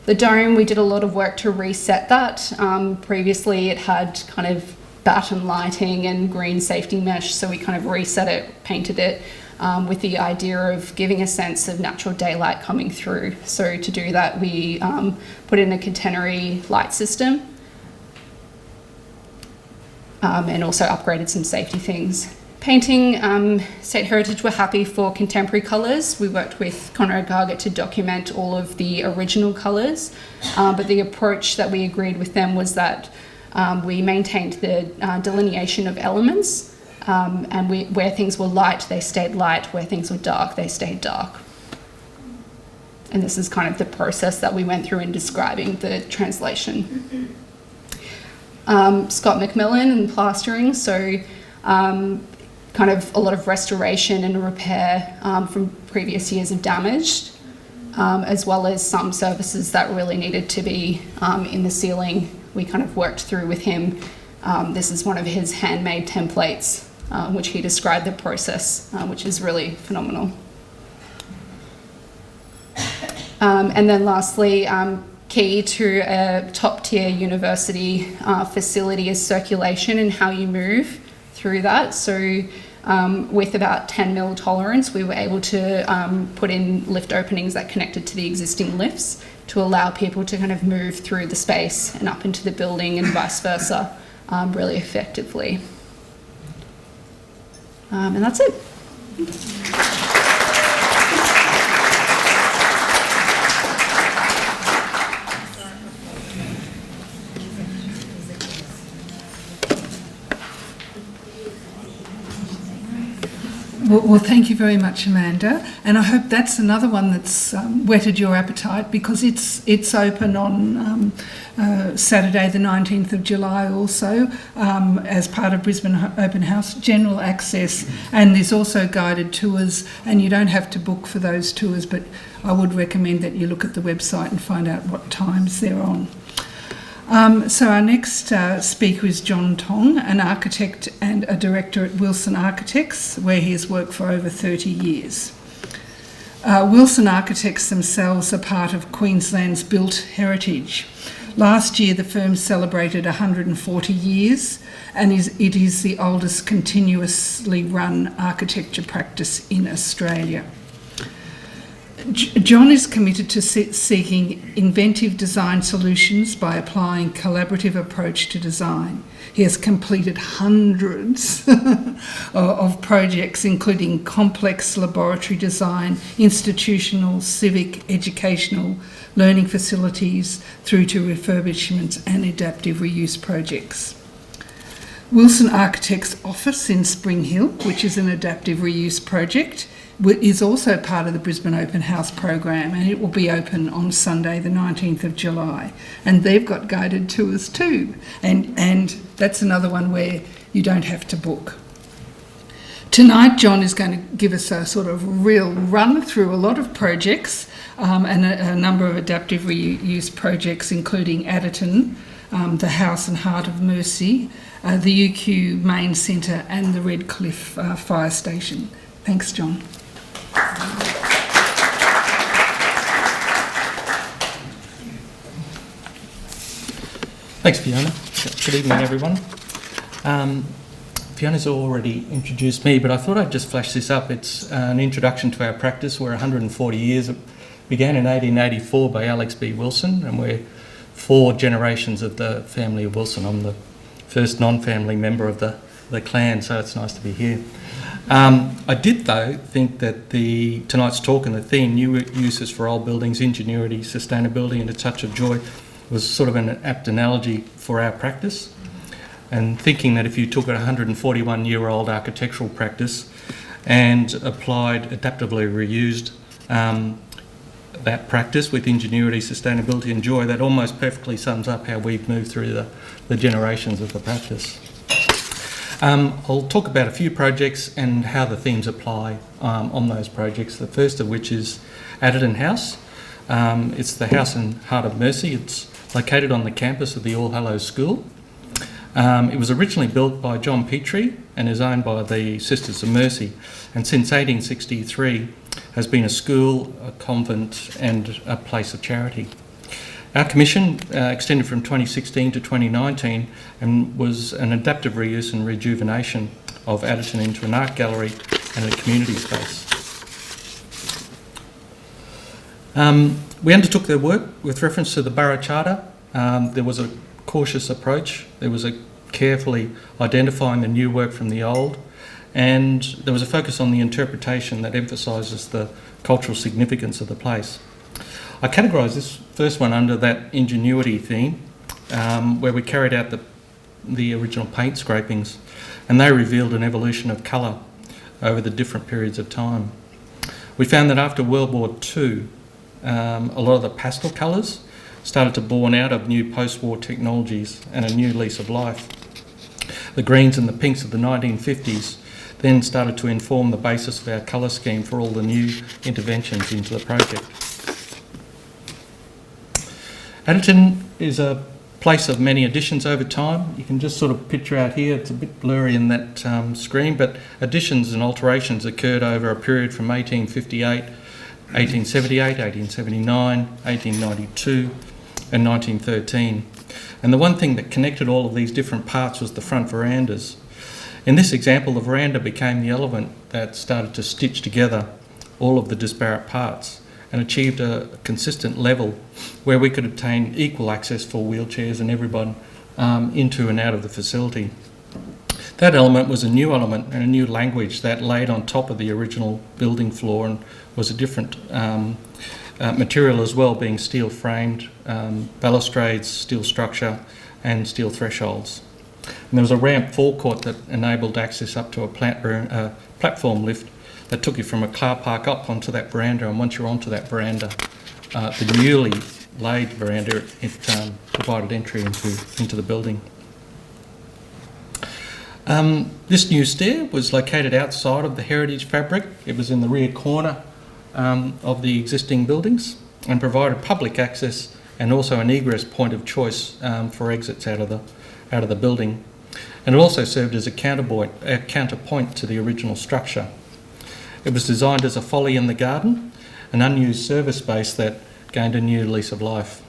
The dome, we did a lot of work to reset that. Previously it had kind of batten lighting and green safety mesh, so we kind of reset it, painted it with the idea of giving a sense of natural daylight coming through. So to do that, we put in a catenary light system and also upgraded some safety things. Painting, State Heritage were happy for contemporary colours. We worked with Conroe Gargett to document all of the original colours, but the approach that we agreed with them was that we maintained the delineation of elements, and where things were light, they stayed light. Where things were dark, they stayed dark. And this is kind of the process that we went through in describing the translation. Scott McMillan and plastering, so kind of a lot of restoration and repair from previous years of damage, as well as some services that really needed to be in the ceiling. We kind of worked through with him. This is one of his handmade templates, which he described the process, which is really phenomenal. And then lastly, key to a top-tier university facility is circulation and how you move through that. So with about 10 mil tolerance, we were able to put in lift openings that connected to the existing lifts to allow people to kind of move through the space and up into the building and vice versa really effectively. And that's it. Well, thank you very much, Amanda, and I hope that's another one that's whetted your appetite, because it's open on Saturday the 19th of July also as part of Brisbane Open House, general access, and there's also guided tours, and you don't have to book for those tours, but I would recommend that you look at the website and find out what times they're on. So our next speaker is John Tong, an architect and a director at Wilson Architects, where he has worked for over 30 years. Wilson Architects themselves are part of Queensland's built heritage. Last year the firm celebrated 140 years, and it is the oldest continuously run architecture practice in Australia. John is committed to seeking inventive design solutions by applying collaborative approach to design. He has completed hundreds of projects, including complex laboratory design, institutional, civic, educational, learning facilities, through to refurbishments and adaptive reuse projects. Wilson Architects' office in Spring Hill, which is an adaptive reuse project, is also part of the Brisbane Open House program, and it will be open on Sunday the 19th of July. And they've got guided tours too. And that's another one where you don't have to book. Tonight, John is going to give us a sort of real run through a lot of projects and a number of adaptive reuse projects, including Adderton, the House and Heart of Mercy, the UQ Mayne Centre and the Redcliffe Fire Station. Thanks, John. Thanks, Fiona. Good evening, everyone. Fiona's already introduced me, but I thought I'd just flash this up. It's an introduction to our practice. We're 140 years. It began in 1884 by Alex B. Wilson, and we're 4 generations of the family of Wilson. I'm the first non-family member of the clan, so it's nice to be here. I did, though, think that tonight's talk and the theme, new uses for old buildings, ingenuity, sustainability and a touch of joy, was sort of an apt analogy for our practice. And thinking that if you took a 141-year-old architectural practice and applied, adaptively reused that practice with ingenuity, sustainability and joy, that almost perfectly sums up how we've moved through the generations of the practice. I'll talk about a few projects and how the themes apply on those projects. The first of which is Adderton House. It's the House and Heart of Mercy. It's located on the campus of the All Hallows School. It was originally built by John Petrie and is owned by the Sisters of Mercy, and since 1863 has been a school, a convent and a place of charity. Our commission extended from 2016 to 2019 and was an adaptive reuse and rejuvenation of Adderton into an art gallery and a community space. We undertook their work with reference to the Borough Charter. There was a cautious approach. There was a carefully identifying the new work from the old, and there was a focus on the interpretation that emphasises the cultural significance of the place. I categorise this first one under that ingenuity theme, where we carried out the original paint scrapings, and they revealed an evolution of colour over the different periods of time. We found that after World War II, a lot of the pastel colours started to born out of new post-war technologies and a new lease of life. The greens and the pinks of the 1950s then started to inform the basis of our colour scheme for all the new interventions into the project. Adderton is a place of many additions over time. You can just sort of picture out here, it's a bit blurry in that screen, but additions and alterations occurred over a period from 1858, 1878, 1879, 1892 and 1913. And the one thing that connected all of these different parts was the front verandas. In this example, the veranda became the element that started to stitch together all of the disparate parts and achieved a consistent level where we could obtain equal access for wheelchairs and everyone into and out of the facility. That element was a new element and a new language that laid on top of the original building floor and was a different material as well, being steel framed, balustrades, steel structure and steel thresholds. And there was a ramp forecourt that enabled access up to a platform lift that took you from a car park up onto that veranda, and once you're onto that veranda, the newly laid veranda, it provided entry into the building. This new stair was located outside of the heritage fabric. It was in the rear corner of the existing buildings and provided public access and also an egress point of choice for exits out of the building. And it also served as a counterpoint to the original structure. It was designed as a folly in the garden, an unused service space that gained a new lease of life.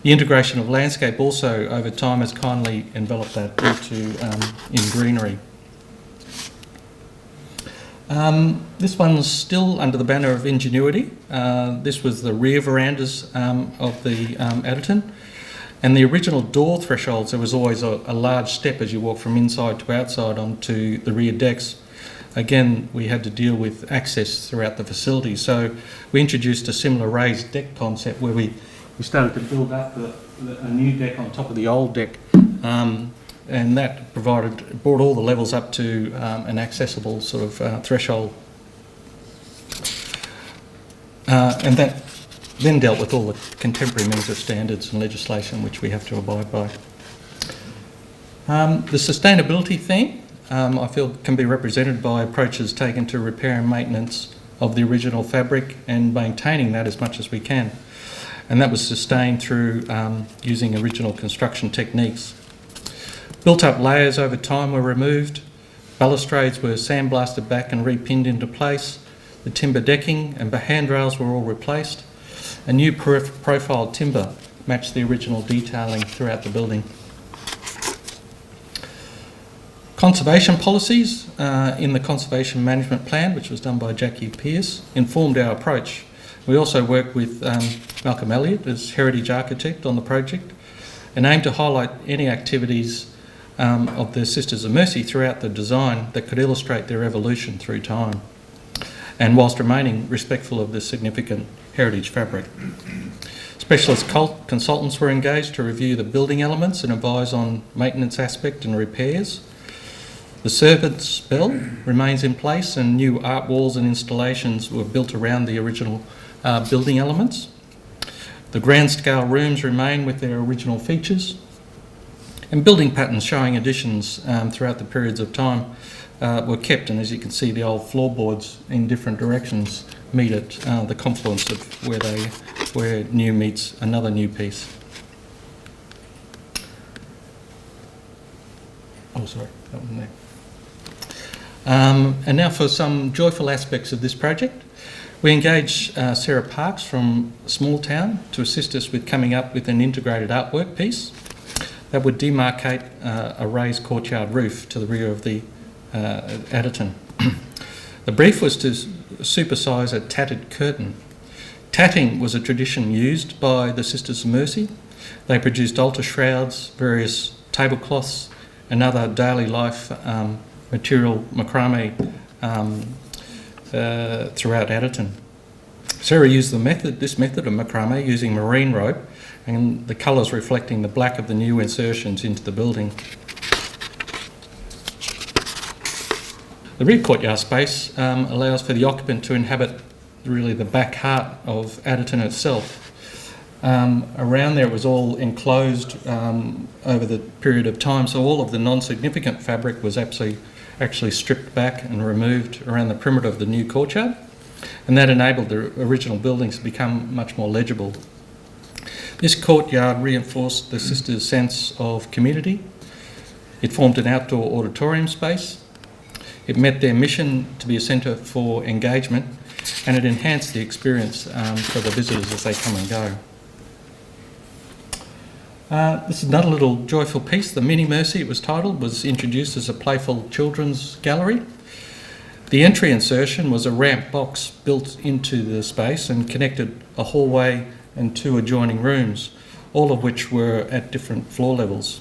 The integration of landscape also over time has kindly enveloped that in greenery. This one's still under the banner of Ingenuity. This was the rear verandas of the Adderton. And the original door thresholds, there was always a large step as you walk from inside to outside onto the rear decks. Again, we had to deal with access throughout the facility. So we introduced a similar raised deck concept where we started to build up a new deck on top of the old deck. And that brought all the levels up to an accessible sort of threshold. And that then dealt with all the contemporary means of standards and legislation which we have to abide by. The sustainability theme, I feel, can be represented by approaches taken to repair and maintenance of the original fabric and maintaining that as much as we can. And that was sustained through using original construction techniques. Built-up layers over time were removed, balustrades were sandblasted back and repinned into place, the timber decking and handrails were all replaced, and new profiled timber matched the original detailing throughout the building. Conservation policies in the Conservation Management Plan, which was done by Jackie Pearce, informed our approach. We also worked with Malcolm Elliott as Heritage Architect on the project and aimed to highlight any activities of the Sisters of Mercy throughout the design that could illustrate their evolution through time, and whilst remaining respectful of the significant heritage fabric. Specialist consultants were engaged to review the building elements and advise on maintenance aspect and repairs. The servants' bell remains in place and new art walls and installations were built around the original building elements. The grand scale rooms remain with their original features, and building patterns showing additions throughout the periods of time were kept, and as you can see, the old floorboards in different directions meet at the confluence of where new meets another new piece. Oh, sorry, that one there. And now for some joyful aspects of this project. We engaged Sarah Parks from Small Town to assist us with coming up with an integrated artwork piece that would demarcate a raised courtyard roof to the rear of the Adderton. The brief was to supersise a tattered curtain. Tatting was a tradition used by the Sisters of Mercy. They produced altar shrouds, various tablecloths and other daily life material macrame throughout Adderton. Sarah used this method of macrame using marine rope and the colours reflecting the black of the new insertions into the building. The rear courtyard space allows for the occupant to inhabit really the back heart of Adderton itself. Around there it was all enclosed over the period of time, so all of the non-significant fabric was actually stripped back and removed around the perimeter of the new courtyard, and that enabled the original buildings to become much more legible. This courtyard reinforced the sisters' sense of community. It formed an outdoor auditorium space. It met their mission to be a centre for engagement, and it enhanced the experience for the visitors as they come and go. This is another little joyful piece. The Mini Mercy, it was titled, was introduced as a playful children's gallery. The entry insertion was a ramp box built into the space and connected a hallway and two adjoining rooms, all of which were at different floor levels.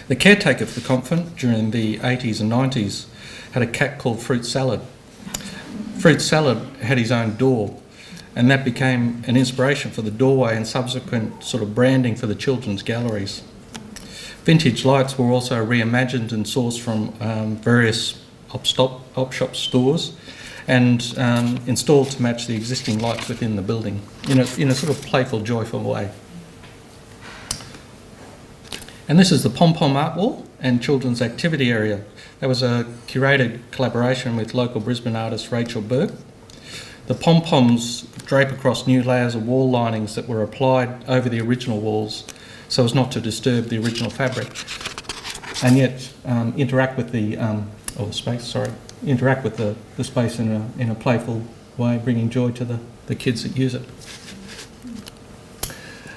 The caretaker for the convent during the 80s and 90s had a cat called Fruit Salad. Fruit Salad had his own door, and that became an inspiration for the doorway and subsequent sort of branding for the children's galleries. Vintage lights were also reimagined and sourced from various op-shop stores and installed to match the existing lights within the building in a sort of playful, joyful way. And this is the pom-pom art wall and children's activity area. That was a curated collaboration with local Brisbane artist Rachel Burke. The pom-poms drape across new layers of wall linings that were applied over the original walls so as not to disturb the original fabric, and yet interact with the space in a playful way, bringing joy to the kids that use it.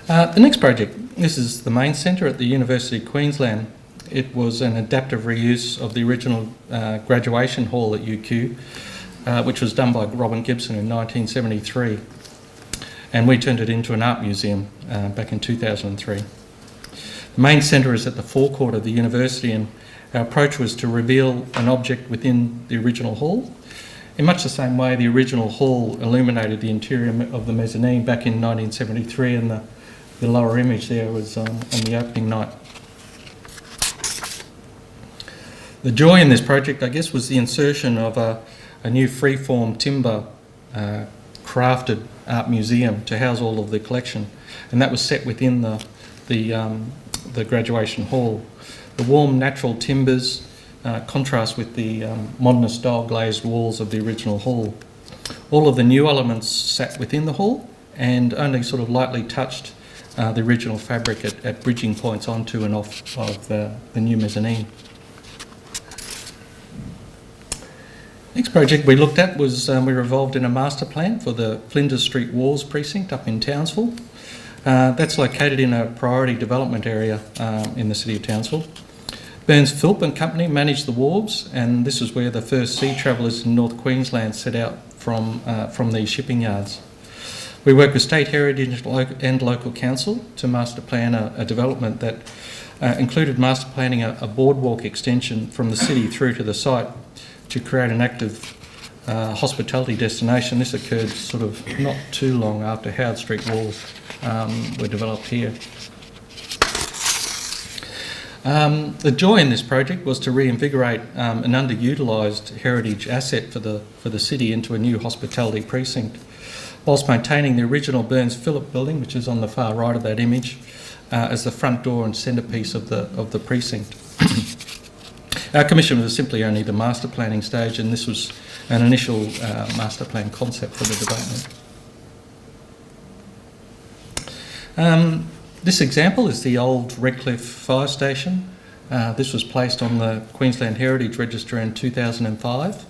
The next project, this is the Mayne Centre at the University of Queensland. It was an adaptive reuse of the original graduation hall at UQ, which was done by Robin Gibson in 1973. And we turned it into an art museum back in 2003. The main centre is at the forecourt of the university, and our approach was to reveal an object within the original hall. In much the same way the original hall illuminated the interior of the mezzanine back in 1973, and the lower image there was on the opening night. The joy in this project, I guess, was the insertion of a new freeform timber crafted art museum to house all of the collection, and that was set within the graduation hall. The warm natural timbers contrast with the modernist style glazed walls of the original hall. All of the new elements sat within the hall and only sort of lightly touched the original fabric at bridging points onto and off of the new mezzanine. Next project we looked at was we were involved in a master plan for the Flinders Street Wharves precinct up in Townsville. That's located in a priority development area in the city of Townsville. Burns Philp and Company managed the Wharves, and this is where the first sea travellers in North Queensland set out from these shipping yards. We worked with State Heritage and local council to master plan a development that included master planning a boardwalk extension from the city through to the site to create an active hospitality destination. This occurred sort of not too long after Howard Street Wharves were developed here. The joy in this project was to reinvigorate an underutilised heritage asset for the city into a new hospitality precinct, whilst maintaining the original Burns Phillip building, which is on the far right of that image, as the front door and centrepiece of the precinct. Our commission was simply only the master planning stage, and this was an initial master plan concept for the development. This example is the old Redcliffe fire station. This was placed on the Queensland Heritage Register in 2005.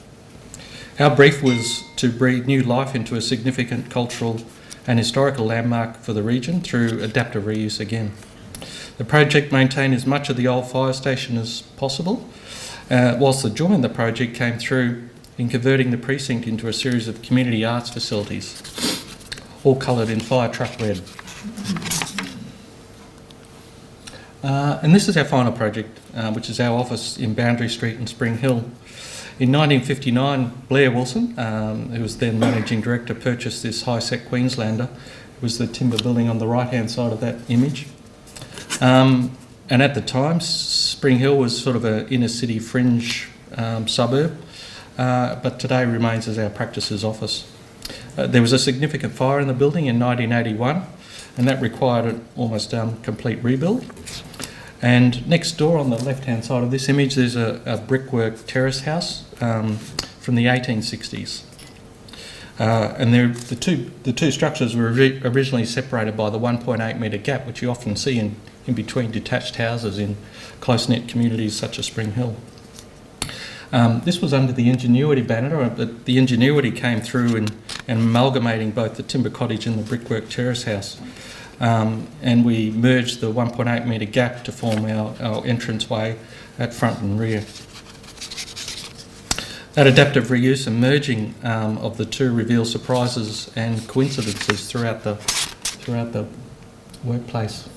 Our brief was to breathe new life into a significant cultural and historical landmark for the region through adaptive reuse again. The project maintained as much of the old fire station as possible, whilst the joy in the project came through in converting the precinct into a series of community arts facilities, all coloured in fire truck red. And this is our final project, which is our office in Boundary Street in Spring Hill. In 1959, Blair Wilson, who was then Managing Director, purchased this high-set Queenslander. It was the timber building on the right-hand side of that image. And at the time, Spring Hill was sort of an inner-city fringe suburb, but today remains as our practices office. There was a significant fire in the building in 1981, and that required an almost complete rebuild. And next door on the left-hand side of this image, there's a brickwork terrace house from the 1860s. And the two structures were originally separated by the 1.8 metre gap, which you often see in between detached houses in close-knit communities such as Spring Hill. This was under the Ingenuity banner, but the Ingenuity came through in amalgamating both the timber cottage and the brickwork terrace house. And we merged the 1.8 metre gap to form our entranceway at front and rear. That adaptive reuse and merging of the two reveals surprises and coincidences throughout the workplace.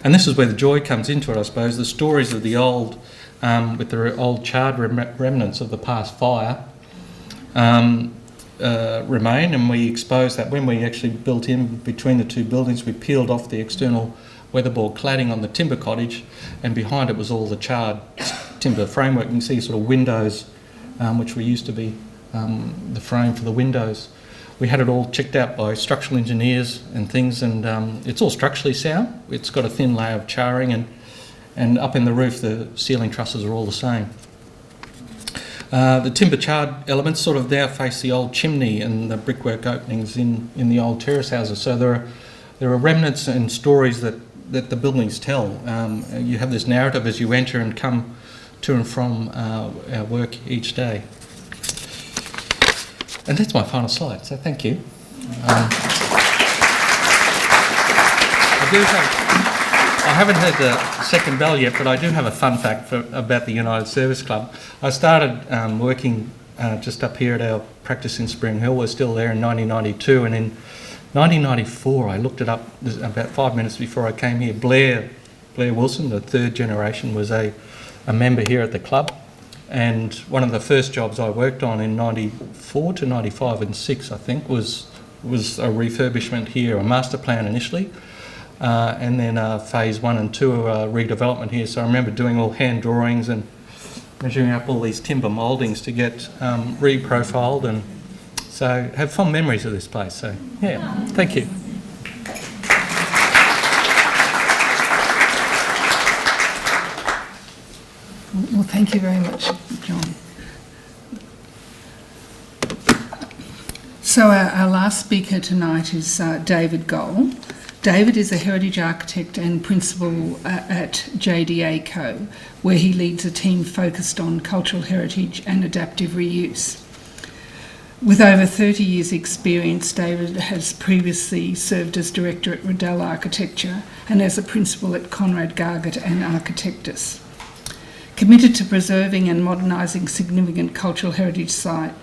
And this is where the joy comes into it, I suppose. The stories of the old, with the old charred remnants of the past fire, remain, and we exposed that. When we actually built in between the two buildings, we peeled off the external weatherboard cladding on the timber cottage, and behind it was all the charred timber framework. You can see sort of windows, which were used to be the frame for the windows. We had it all checked out by structural engineers and things, and it's all structurally sound. It's got a thin layer of charring, and up in the roof the ceiling trusses are all the same. The timber charred elements sort of now face the old chimney and the brickwork openings in the old terrace houses. So there are remnants and stories that the buildings tell. You have this narrative as you enter and come to and from our work each day. And that's my final slide, so thank you. I haven't heard the second bell yet, but I do have a fun fact about the United Service Club. I started working just up here at our practice in Spring Hill. We're still there in 1992, and in 1994, I looked it up about 5 minutes before I came here. Blair Wilson, the third generation, was a member here at the club, and one of the first jobs I worked on in 94 to 95 and 6, I think, was a refurbishment here, a master plan initially, and then phase 1 and 2 redevelopment here. So I remember doing all hand drawings and measuring up all these timber mouldings to get reprofiled, and so have fond memories of this place. So yeah, thank you. Well, thank you very much, John. So our last speaker tonight is David Gole. David is a heritage architect and principal at JDA Co, where he leads a team focused on cultural heritage and adaptive reuse. With over 30 years' experience, David has previously served as director at Riddell Architecture and as a principal at Conrad Gargett and Architectus. Committed to preserving and modernising significant cultural heritage sites,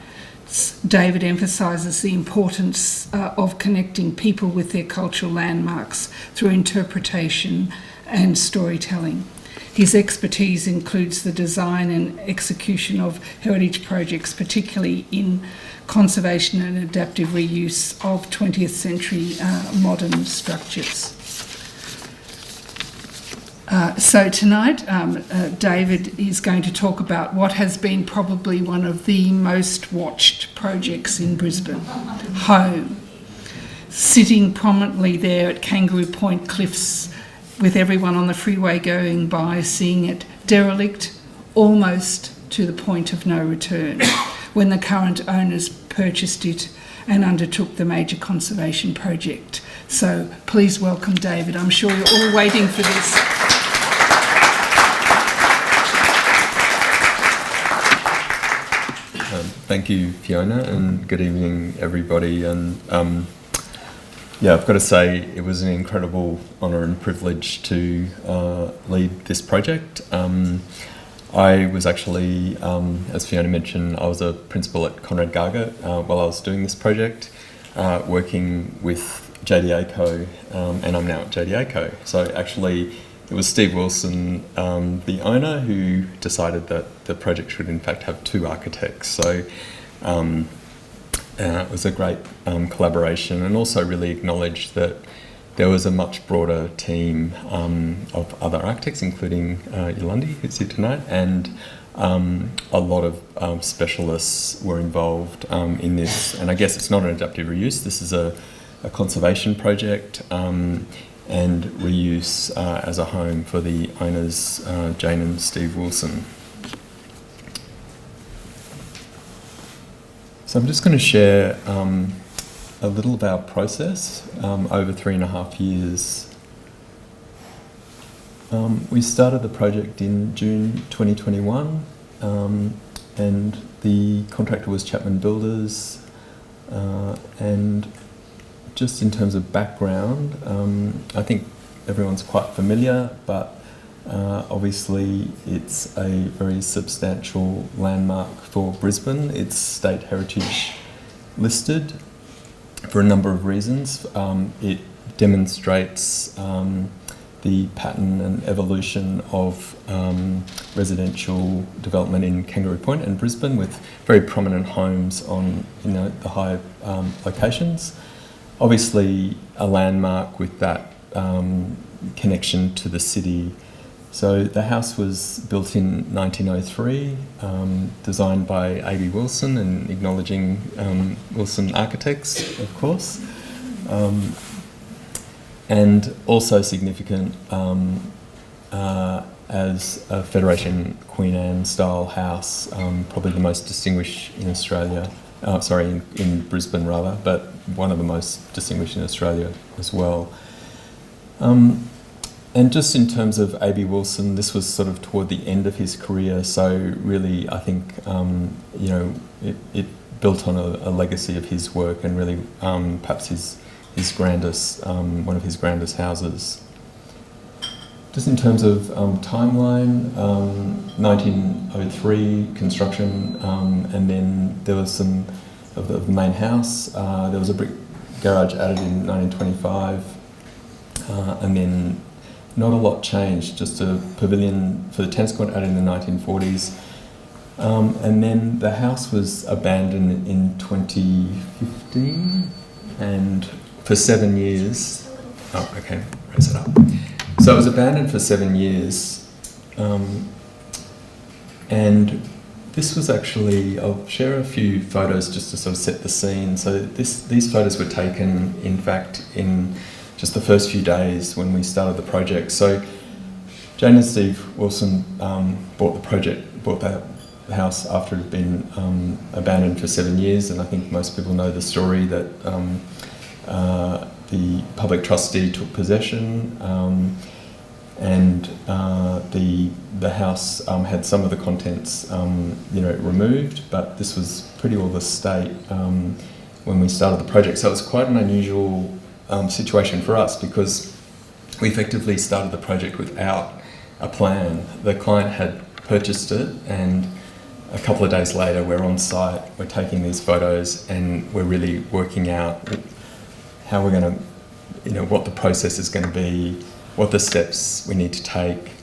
David emphasises the importance of connecting people with their cultural landmarks through interpretation and storytelling. His expertise includes the design and execution of heritage projects, particularly in conservation and adaptive reuse of 20th century modern structures. So tonight, David is going to talk about what has been probably one of the most watched projects in Brisbane, Home. Sitting prominently there at Kangaroo Point Cliffs with everyone on the freeway going by, seeing it derelict almost to the point of no return when the current owners purchased it and undertook the major conservation project. So please welcome David. I'm sure you're all waiting for this. Thank you, Fiona, and good evening, everybody. And yeah, I've got to say it was an incredible honour and privilege to lead this project. I was actually, as Fiona mentioned, I was a principal at Conrad Gargett while I was doing this project, working with JDA Co, and I'm now at JDA Co. So actually, it was Steve Wilson, the owner, who decided that the project should in fact have two architects. So it was a great collaboration, and also really acknowledged that there was a much broader team of other architects, including Yolandi, who's here tonight, and a lot of specialists were involved in this. And I guess it's not an adaptive reuse, this is a conservation project, and reuse as a home for the owners, Jane and Steve Wilson. So I'm just going to share a little of our process over 3.5 years. We started the project in June 2021, and the contractor was Chapman Builders, and just in terms of background, I think everyone's quite familiar, but obviously it's a very substantial landmark for Brisbane. It's state heritage listed for a number of reasons. It demonstrates the pattern and evolution of residential development in Kangaroo Point and Brisbane, with very prominent homes on the high locations. Obviously a landmark with that connection to the city. So the house was built in 1903, designed by A.B. Wilson, and acknowledging Wilson Architects, of course. And also significant as a Federation Queen Anne style house, probably the most distinguished in Australia, in Brisbane rather, but one of the most distinguished in Australia as well. And just in terms of A.B. Wilson, this was sort of toward the end of his career, so really I think it built on a legacy of his work, and really perhaps his grandest, one of his grandest houses. Just in terms of timeline, 1903 construction, and then there was some of the main house. There was a brick garage added in 1925, and then not a lot changed, just a pavilion for the tennis court added in the 1940s. And then the house was abandoned in 2015, and for 7 years. Oh, okay, raise it up. So it was abandoned for 7 years, and this was actually, I'll share a few photos just to sort of set the scene. So these photos were taken, in fact, in just the first few days when we started the project. So Jane and Steve Wilson bought that house after it had been abandoned for 7 years, and I think most people know the story that the public trustee took possession, and the house had some of the contents removed, but this was pretty well the state when we started the project. So it was quite an unusual situation for us, because we effectively started the project without a plan. The client had purchased it, and a couple of days later we're on site, we're taking these photos, and we're really working out how we're going to, what the process is going to be, what the steps we need to take.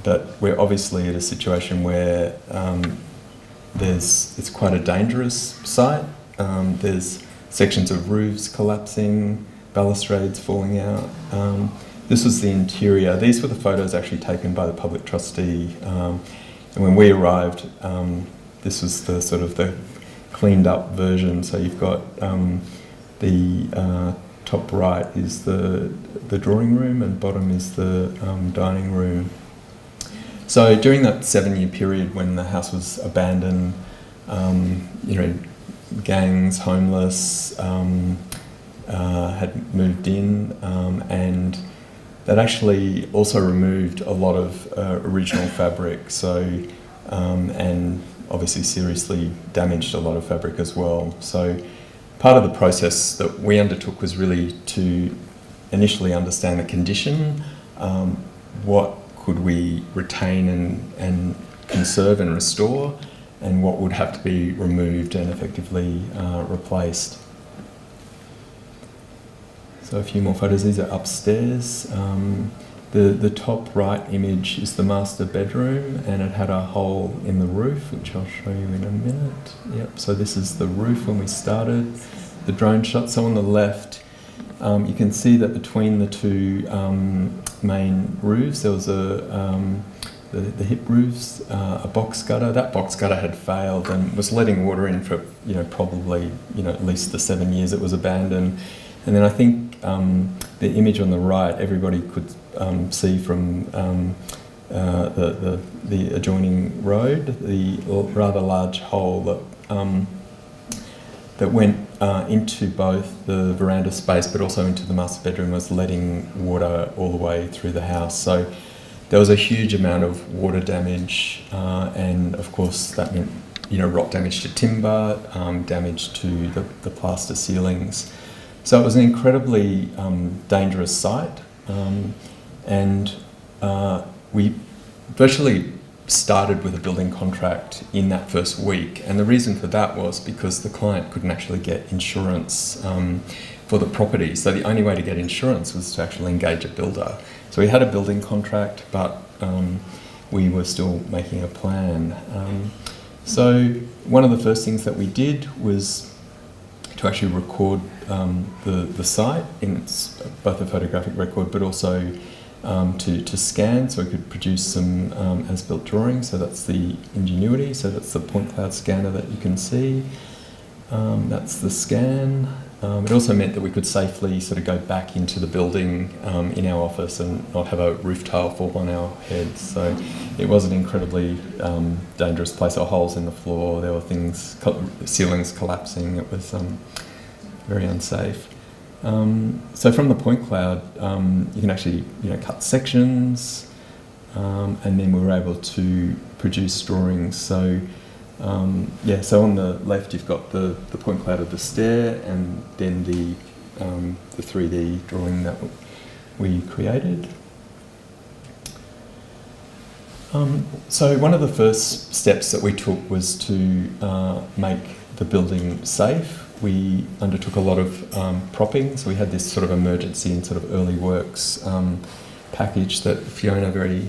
But we're obviously at a situation where it's quite a dangerous site. There's sections of roofs collapsing, balustrades falling out. This was the interior. These were the photos actually taken by the public trustee. And when we arrived, this was the sort of the cleaned up version. So you've got the top right is the drawing room, and bottom is the dining room. So during that 7 year period when the house was abandoned, gangs, homeless, had moved in, and that actually also removed a lot of original fabric. So, and obviously seriously damaged a lot of fabric as well. So part of the process that we undertook was really to initially understand the condition, what could we retain and conserve and restore, and what would have to be removed and effectively replaced. So a few more photos. These are upstairs. The top right image is the master bedroom, and it had a hole in the roof, which I'll show you in a minute. Yep. So this is the roof when we started. The drone shot. So on the left, you can see that between the two main roofs, there was the hip roofs, a box gutter. That box gutter had failed and was letting water in for probably at least the 7 years it was abandoned. And then I think the image on the right, everybody could see from the adjoining road, the rather large hole that went into both the veranda space but also into the master bedroom, was letting water all the way through the house. So there was a huge amount of water damage, and of course that meant rot damage to timber, damage to the plaster ceilings. So it was an incredibly dangerous site, and we virtually started with a building contract in that first week, and the reason for that was because the client couldn't actually get insurance for the property. So the only way to get insurance was to actually engage a builder. So we had a building contract, but we were still making a plan. So one of the first things that we did was to actually record the site in both a photographic record, but also to scan, so we could produce some as-built drawings. So that's the Ingenuity, so that's the point cloud scanner that you can see. That's the scan. It also meant that we could safely sort of go back into the building in our office and not have a roof tile fall on our heads. So it was an incredibly dangerous place. There were holes in the floor, there were things, ceilings collapsing. It was very unsafe. So from the point cloud, you can actually cut sections, and then we were able to produce drawings. So so on the left you've got the point cloud of the stair, and then the 3D drawing that we created. So one of the first steps that we took was to make the building safe. We undertook a lot of propping, so we had this sort of emergency and sort of early works package that Fiona very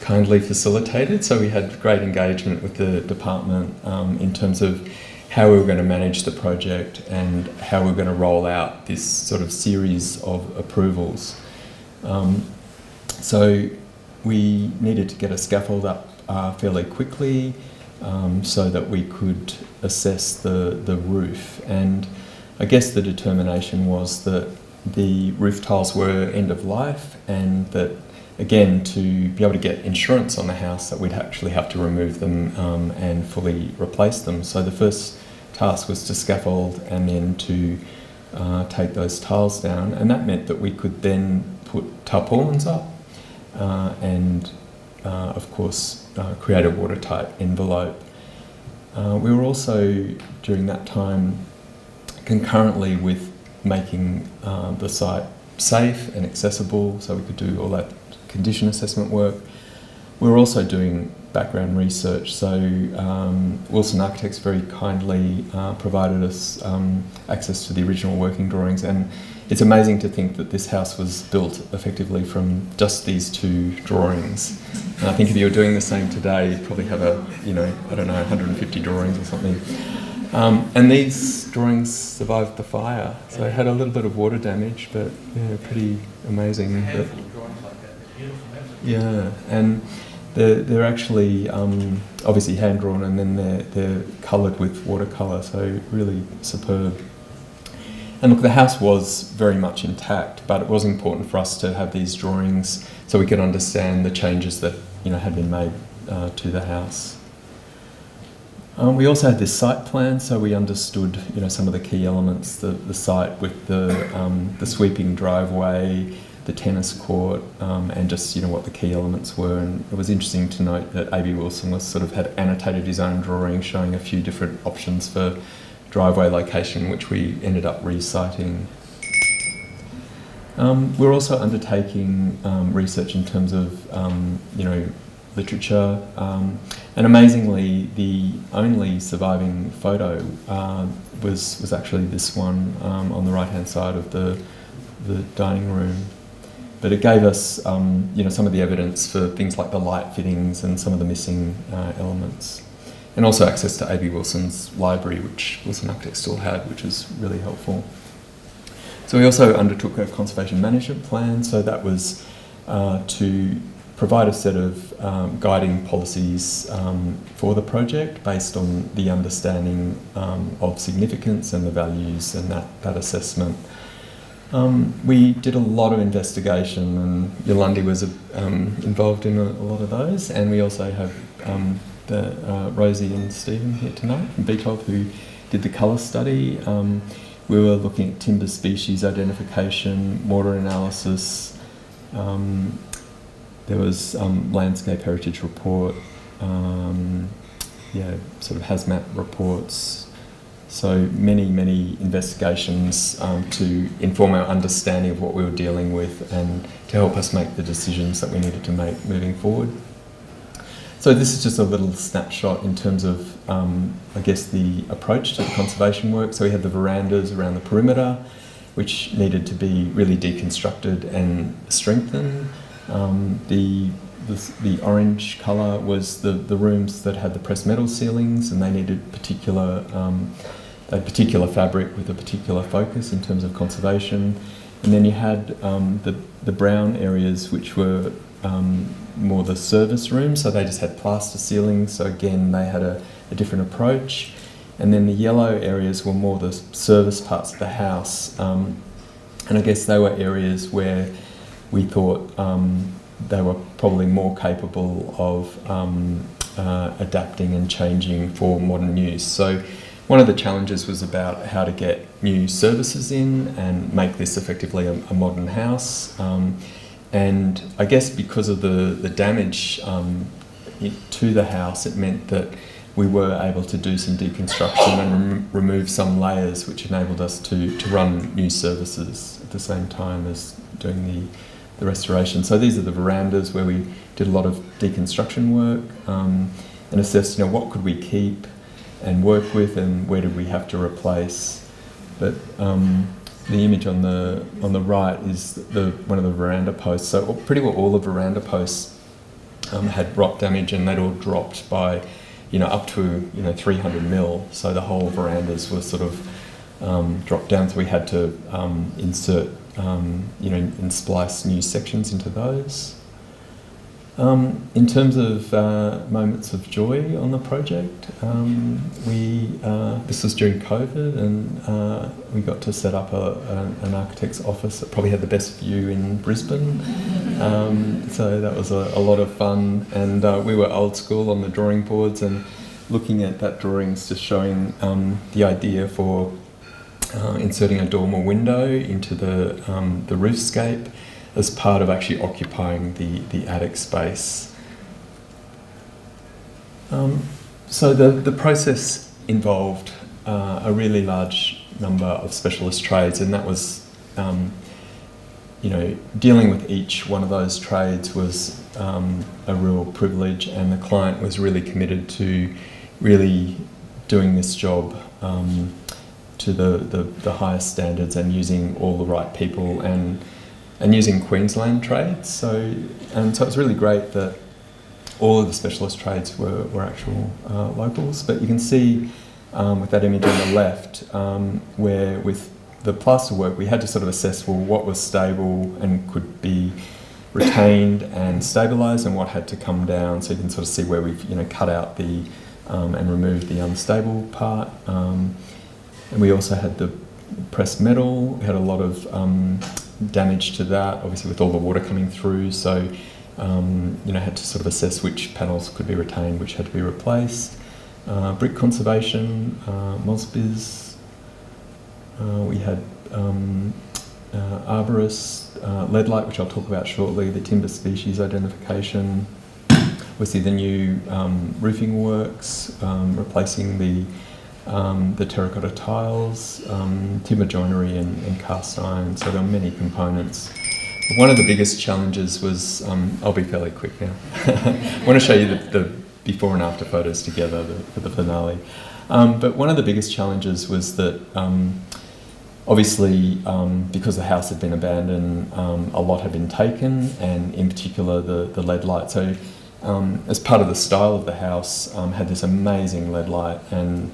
kindly facilitated. So we had great engagement with the department in terms of how we were going to manage the project and how we were going to roll out this sort of series of approvals. So we needed to get a scaffold up fairly quickly so that we could assess the roof. And I guess the determination was that the roof tiles were end of life, and that, again, to be able to get insurance on the house, that we'd actually have to remove them and fully replace them. So the first task was to scaffold and then to take those tiles down, and that meant that we could then put tarpaulins up and of course create a watertight envelope. We were also, during that time, concurrently with making the site safe and accessible so we could do all that condition assessment work, we were also doing background research. So Wilson Architects very kindly provided us access to the original working drawings, and it's amazing to think that this house was built effectively from just these two drawings. And I think if you were doing the same today, you'd probably have 150 drawings or something. And these drawings survived the fire, so it had a little bit of water damage, but yeah, pretty amazing. Yeah, and they're actually obviously hand drawn, and then they're coloured with watercolour, so really superb. And look, the house was very much intact, but it was important for us to have these drawings so we could understand the changes that had been made to the house. We also had this site plan, so we understood some of the key elements, the site with the sweeping driveway, the tennis court, and just what the key elements were. And it was interesting to note that A.B. Wilson had annotated his own drawing showing a few different options for driveway location, which we ended up reciting. We're also undertaking research in terms of literature, and amazingly, the only surviving photo was actually this one on the right-hand side of the dining room. But it gave us, some of the evidence for things like the light fittings and some of the missing elements, and also access to A.B. Wilson's library, which Wilson Architects still had, which was really helpful. So we also undertook a conservation management plan. So that was to provide a set of guiding policies for the project based on the understanding of significance and the values and that assessment. We did a lot of investigation, and Yolandi was involved in a lot of those, and we also have Rosie and Stephen here tonight from BTOV who did the colour study. We were looking at timber species identification, water analysis. There was landscape heritage report, sort of hazmat reports. So many investigations to inform our understanding of what we were dealing with and to help us make the decisions that we needed to make moving forward. So this is just a little snapshot in terms of, the approach to the conservation work. So we had the verandas around the perimeter, which needed to be really deconstructed and strengthened. The orange colour was the rooms that had the pressed metal ceilings, and they needed particular fabric with a particular focus in terms of conservation. And then you had the brown areas, which were more the service rooms, so they just had plaster ceilings, so again they had a different approach. And then the yellow areas were more the service parts of the house, and I guess they were areas where we thought they were probably more capable of adapting and changing for modern use. So one of the challenges was about how to get new services in and make this effectively a modern house. And I guess because of the damage to the house, it meant that we were able to do some deconstruction and remove some layers, which enabled us to run new services at the same time as doing the restoration. So these are the verandas where we did a lot of deconstruction work and assessed, what could we keep and work with, and where did we have to replace. But the image on the right is one of the veranda posts. So pretty well all the veranda posts had rot damage, and they'd all dropped by, up to 300 mil. So the whole verandas were sort of dropped down. So we had to insert, and splice new sections into those. In terms of moments of joy on the project, this was during COVID, and we got to set up an architect's office that probably had the best view in Brisbane. So that was a lot of fun, and we were old school on the drawing boards, and looking at that drawings, just showing the idea for inserting a dormer window into the roofscape as part of actually occupying the attic space. So the process involved a really large number of specialist trades, and that was, dealing with each one of those trades was a real privilege, and the client was really committed to really doing this job to the highest standards, and using all the right people, and using Queensland trades. So it was really great that all of the specialist trades were actual locals. But you can see with that image on the left, where with the plaster work we had to sort of assess, well, what was stable and could be retained and stabilised, and what had to come down. So you can sort of see where we've cut out the and removed the unstable part. And we also had the pressed metal. We had a lot of damage to that, obviously with all the water coming through. So had to sort of assess which panels could be retained, which had to be replaced. Brick conservation, Mosbiz. We had arborist, lead light, which I'll talk about shortly. The timber species identification. We see the new roofing works, replacing the terracotta tiles, timber joinery and cast iron. So there are many components. One of the biggest challenges was, I'll be fairly quick now. I want to show you the before and after photos together for the finale. But one of the biggest challenges was that obviously because the house had been abandoned, a lot had been taken, and in particular the lead light. So as part of the style of the house, had this amazing lead light, and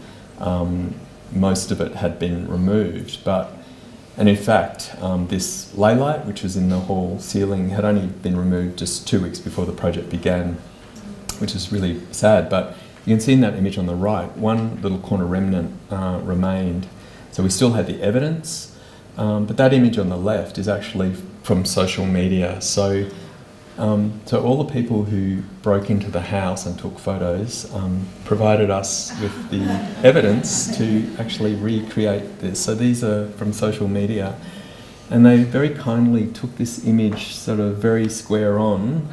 most of it had been removed, and in fact this ley light, which was in the hall ceiling, had only been removed just 2 weeks before the project began, which is really sad. But you can see in that image on the right, one little corner remnant remained, so we still had the evidence, but that image on the left is actually from social media. So all the people who broke into the house and took photos provided us with the evidence to actually recreate this. So these are from social media, and they very kindly took this image sort of very square on.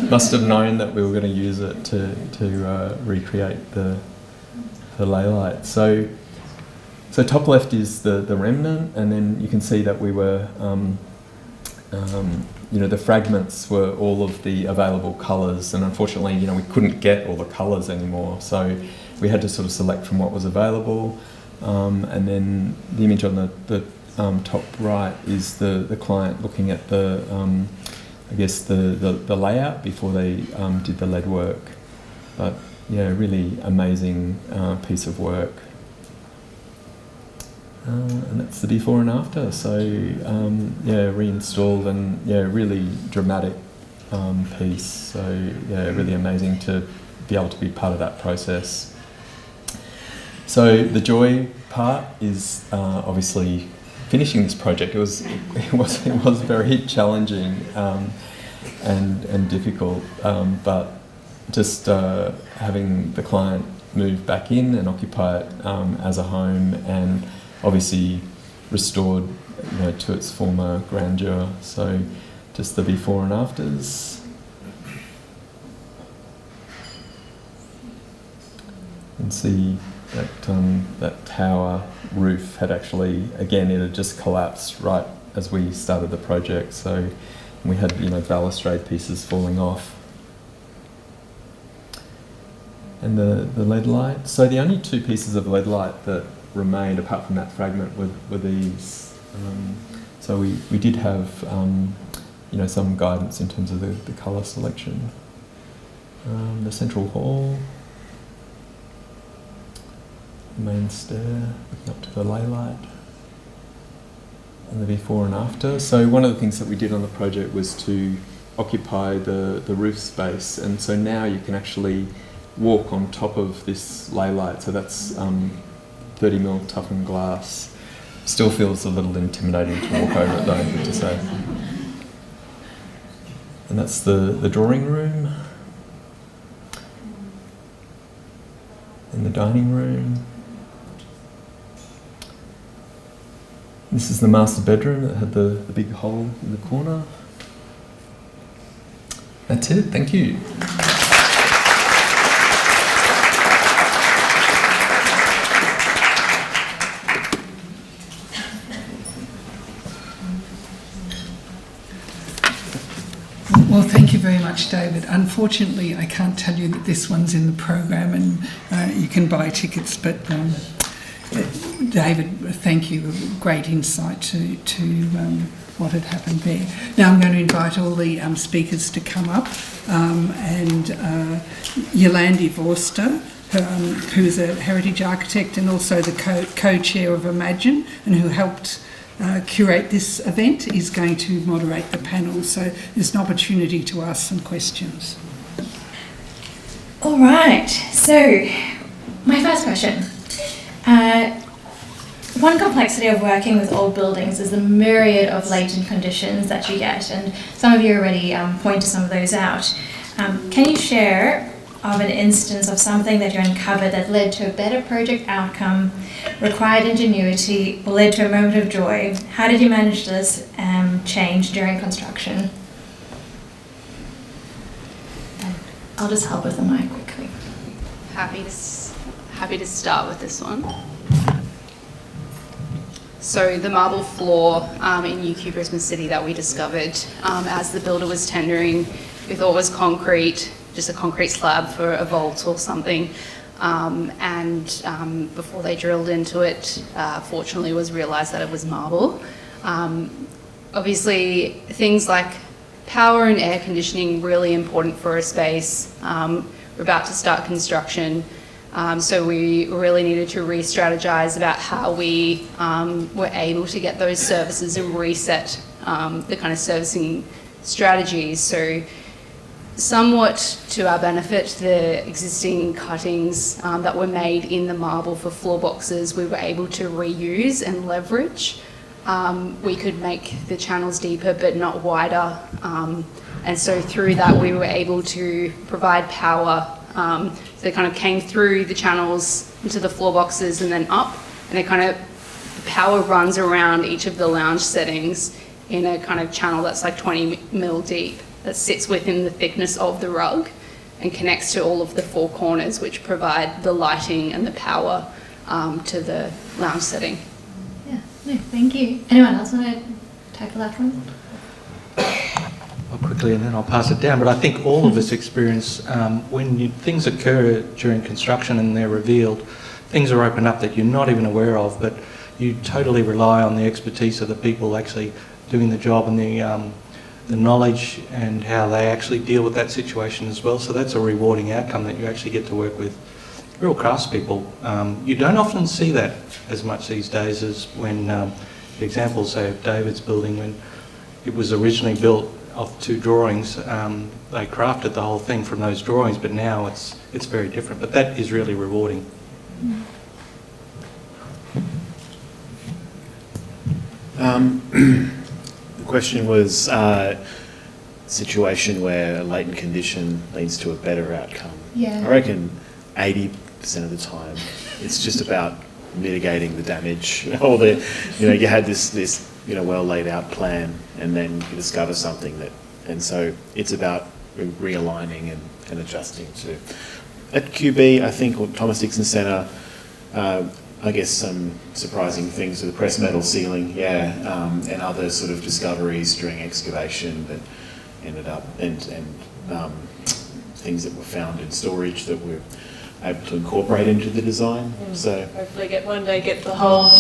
Must have known that we were going to use it to recreate the ley light. So top left is the remnant, and then you can see that we were the fragments were all of the available colours, and unfortunately, we couldn't get all the colours anymore, so we had to sort of select from what was available. And then the image on the top right is the client looking at the layout before they did the lead work. But yeah, really amazing piece of work. And that's the before and after. So reinstalled, and really dramatic piece. So really amazing to be able to be part of that process. So the joy part is obviously finishing this project. It was very challenging and difficult, but just having the client move back in and occupy it as a home, and obviously restored to its former grandeur. So just the before and afters. You can see that tower roof had actually, again, it had just collapsed right as we started the project. So We had, balustrade pieces falling off. And the lead light. So the only two pieces of lead light that remained, apart from that fragment, were these. So we did have, some guidance in terms of the colour selection. The central hall, the main stair, looking up to the ley light, and the before and after. So one of the things that we did on the project was to occupy the roof space, and so now you can actually walk on top of this ley light. So that's 30mm toughened glass. Still feels a little intimidating to walk over it though, I have to say. And that's the drawing room. And the dining room. This is the master bedroom that had the big hole in the corner. That's it, thank you. Well, thank you very much, David. Unfortunately, I can't tell you that this one's in the program and you can buy tickets, but David, thank you. Great insight to what had happened there. Now I'm going to invite all the speakers to come up, and Yolandi Vorster, who is a heritage architect and also the co-chair of Imagine, and who helped curate this event, is going to moderate the panel, so there's an opportunity to ask some questions. All right, so my first question. One complexity of working with old buildings is the myriad of latent conditions that you get, and some of you already point to some of those out. Can you share of an instance of something that you uncovered that led to a better project outcome, required ingenuity, or led to a moment of joy? How did you manage this change during construction? And I'll just help with the mic quickly. Happy to start with this one. So the marble floor in UQ Brisbane City that we discovered as the builder was tendering, we thought was concrete, just a concrete slab for a vault or something. Before they drilled into it, fortunately was realised that it was marble. Obviously, things like power and air conditioning really important for a space. We're about to start construction. So we really needed to re-strategize about how we were able to get those services and reset the kind of servicing strategies. So somewhat to our benefit, the existing cuttings that were made in the marble for floor boxes, we were able to reuse and leverage. We could make the channels deeper but not wider. And so through that we were able to provide power. So they kind of came through the channels into the floor boxes and then up, and they kind of, the power runs around each of the lounge settings in a kind of channel that's like 20mm deep, that sits within the thickness of the rug and connects to all of the four corners, which provide the lighting and the power to the lounge setting. Yeah, no, thank you. Anyone else want to tackle that one? I'll quickly, and then I'll pass it down. But I think all of us experience when things occur during construction and they're revealed, things are opened up that you're not even aware of, but you totally rely on the expertise of the people actually doing the job and the knowledge and how they actually deal with that situation as well. So that's a rewarding outcome, that you actually get to work with real craftspeople. You don't often see that as much these days as when, the example, say, of David's building, when it was originally built off two drawings. They crafted the whole thing from those drawings, but now it's very different. But that is really rewarding. The question was situation where a latent condition leads to a better outcome. Yeah. I reckon 80% of the time it's just about mitigating the damage. Or you had this well laid out plan, and then you discover something and so it's about realigning and adjusting to. At QB, I think, or Thomas Dixon Centre, I guess some surprising things with the pressed metal ceiling, and other sort of discoveries during excavation that ended up, and things that were found in storage that we're able to incorporate into the design. So hopefully one day get the whole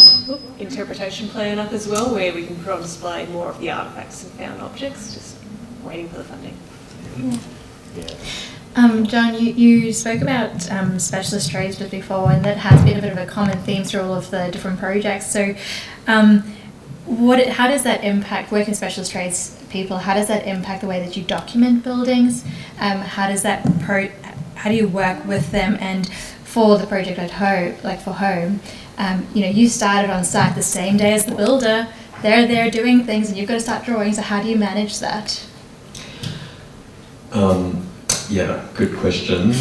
interpretation plan up as well, where we can put on display more of the artefacts and found objects, just waiting for the funding. John, you spoke about specialist trades just before, and that has been a bit of a common theme through all of the different projects. So how does that impact working specialist trades people? How does that impact the way that you document buildings? How do you work with them? And for the project at home, like for home, you started on site the same day as the builder. They're there doing things, and you've got to start drawing. So how do you manage that? Yeah, good question.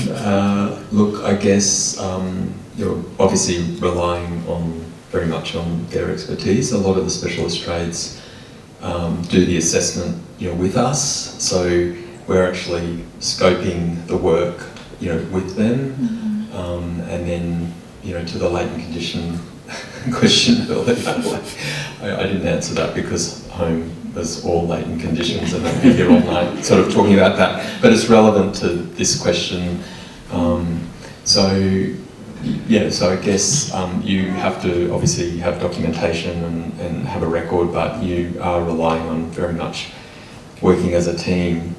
Look, I guess you're obviously relying very much on their expertise. A lot of the specialist trades do the assessment, with us. So we're actually scoping the work, with them, and then, to the latent condition question earlier. I didn't answer that because home was all latent conditions, and I'd be here all night sort of talking about that. But it's relevant to this question. So I guess you have to obviously have documentation and have a record, but you are relying on very much working as a team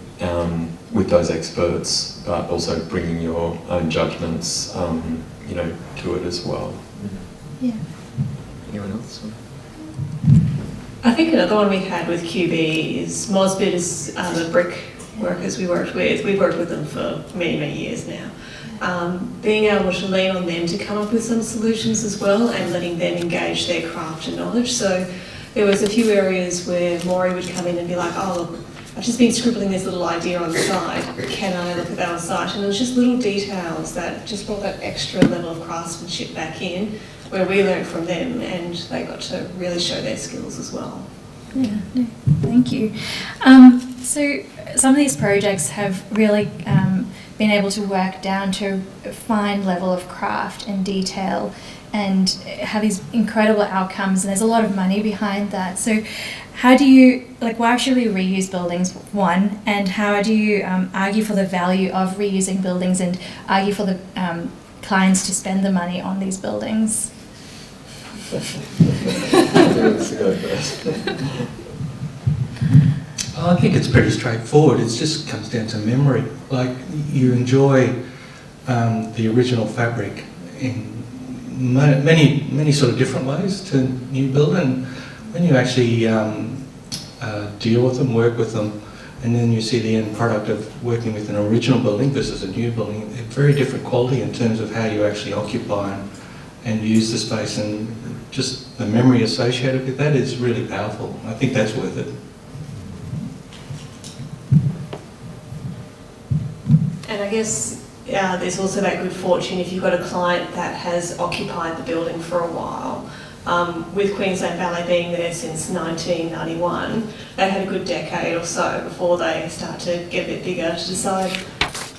with those experts, but also bringing your own judgments, to it as well. Yeah. Anyone else? I think another one we had with QB is Mosbit is the brick workers we worked with. We've worked with them for many, many years now. Being able to lean on them to come up with some solutions as well, and letting them engage their craft and knowledge. So there was a few areas where Maury would come in and be like, oh look, I've just been scribbling this little idea on the side. Can I look at that on site? And it was just little details that just brought that extra level of craftsmanship back in, where we learned from them and they got to really show their skills as well. Yeah, no, thank you. So some of these projects have really been able to work down to a fine level of craft and detail and have these incredible outcomes, and there's a lot of money behind that. So how do you, why should we reuse buildings, one, and how do you argue for the value of reusing buildings and argue for the clients to spend the money on these buildings? I think it's pretty straightforward. It just comes down to memory. Like, you enjoy the original fabric in many sort of different ways to new build, and when you actually deal with them, work with them, and then you see the end product of working with an original building versus a new building, a very different quality in terms of how you actually occupy and use the space, and just the memory associated with that is really powerful. I think that's worth it. And I guess there's also that good fortune if you've got a client that has occupied the building for a while. With Queensland Ballet being there since 1991, they had a good decade or so before they start to get a bit bigger to decide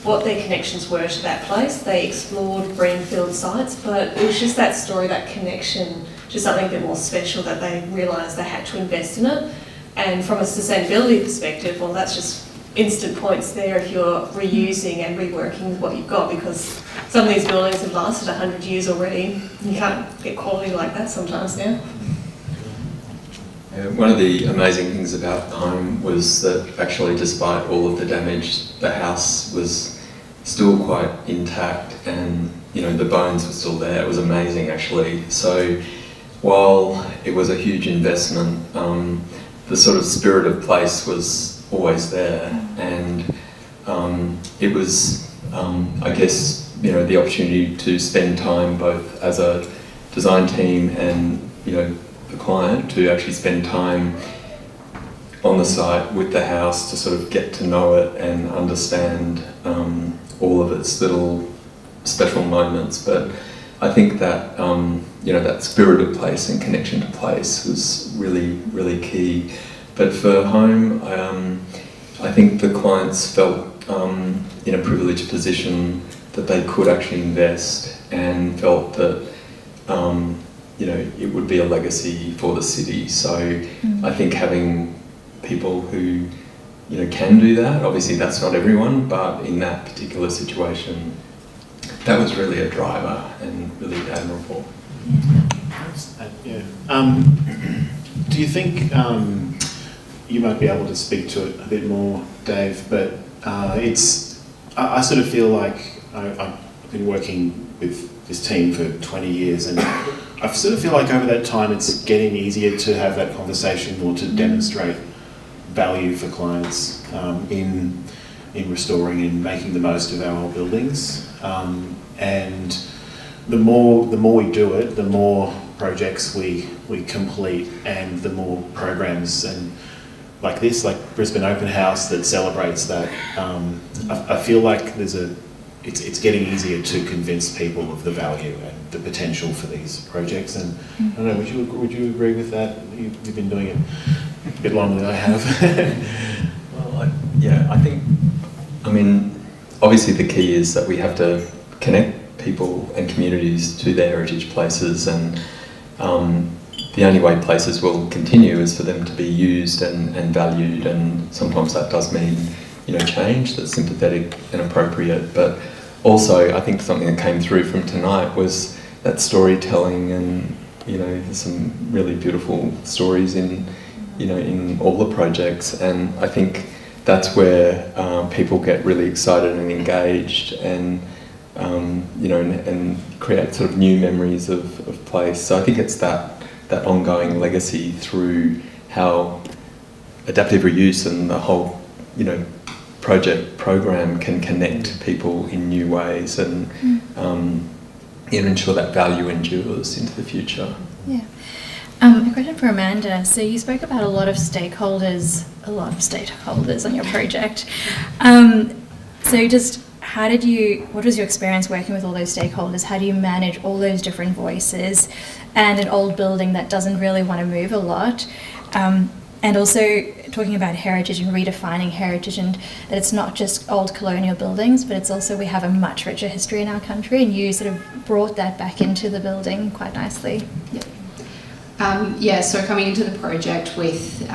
what their connections were to that place. They explored greenfield sites, but it was just that story, that connection to something a bit more special that they realised they had to invest in it. And from a sustainability perspective, well, that's just instant points there if you're reusing and reworking what you've got, because some of these buildings have lasted 100 years already. You can't get quality like that sometimes now. One of the amazing things about home was that actually, despite all of the damage, the house was still quite intact, and the bones were still there. It was amazing, actually. So while it was a huge investment, the sort of spirit of place was always there, and it was, I guess, the opportunity to spend time both as a design team and the client to actually spend time on the site with the house to sort of get to know it and understand all of its little special moments. But I think that that spirit of place and connection to place was really, really key. But for home, I think the clients felt in a privileged position that they could actually invest, and felt that you know, it would be a legacy for the city. So I think having people who, you know, can do that, obviously that's not everyone, but in that particular situation, that was really a driver and really admirable. Yeah. Do you think you might be able to speak to it a bit more, Dave? But I sort of feel like I've been working with this team for 20 years, and I sort of feel like over that time it's getting easier to have that conversation or to demonstrate value for clients in restoring and making the most of our old buildings. And the more we do it, the more projects we complete, and the more programs and like this, like Brisbane Open House, that celebrates that. I feel like it's getting easier to convince people of the value and the potential for these projects. And I don't know, would you agree with that? You've been doing it a bit longer than I have. Well, I think, I mean, obviously the key is that we have to connect people and communities to their heritage places, and the only way places will continue is for them to be used and valued, and sometimes that does mean, you know, change that's sympathetic and appropriate. But also I think something that came through from tonight was that storytelling, and, you know, there's some really beautiful stories in, you know, in all the projects, and I think that's where people get really excited and engaged, and you know, and create sort of new memories of place. So I think it's that ongoing legacy through how adaptive reuse and the whole, you know, program can connect people in new ways, and ensure that value endures into the future. Yeah. A question for Amanda. So you spoke about a lot of stakeholders on your project. So just what was your experience working with all those stakeholders? How do you manage all those different voices and an old building that doesn't really want to move a lot? And also talking about heritage and redefining heritage, and that it's not just old colonial buildings, but it's also, we have a much richer history in our country, and you sort of brought that back into the building quite nicely. Yep. So coming into the project with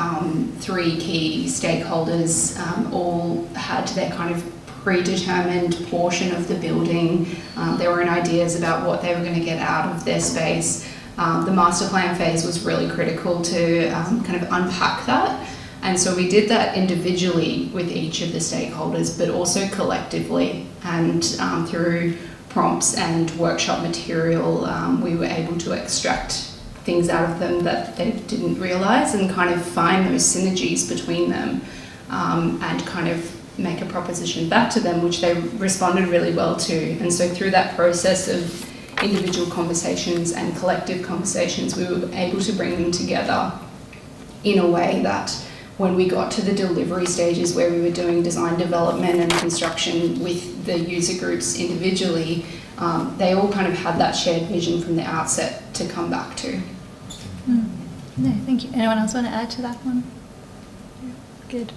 3 key stakeholders, all had their kind of predetermined portion of the building. There were ideas about what they were going to get out of their space. The master plan phase was really critical to kind of unpack that. And so we did that individually with each of the stakeholders, but also collectively. And through prompts and workshop material, we were able to extract things out of them that they didn't realise, and kind of find those synergies between them, and kind of make a proposition back to them, which they responded really well to. And so through that process of individual conversations and collective conversations, we were able to bring them together in a way that when we got to the delivery stages where we were doing design development and construction with the user groups individually, they all kind of had that shared vision from the outset to come back to. No, thank you. Anyone else want to add to that one? Good.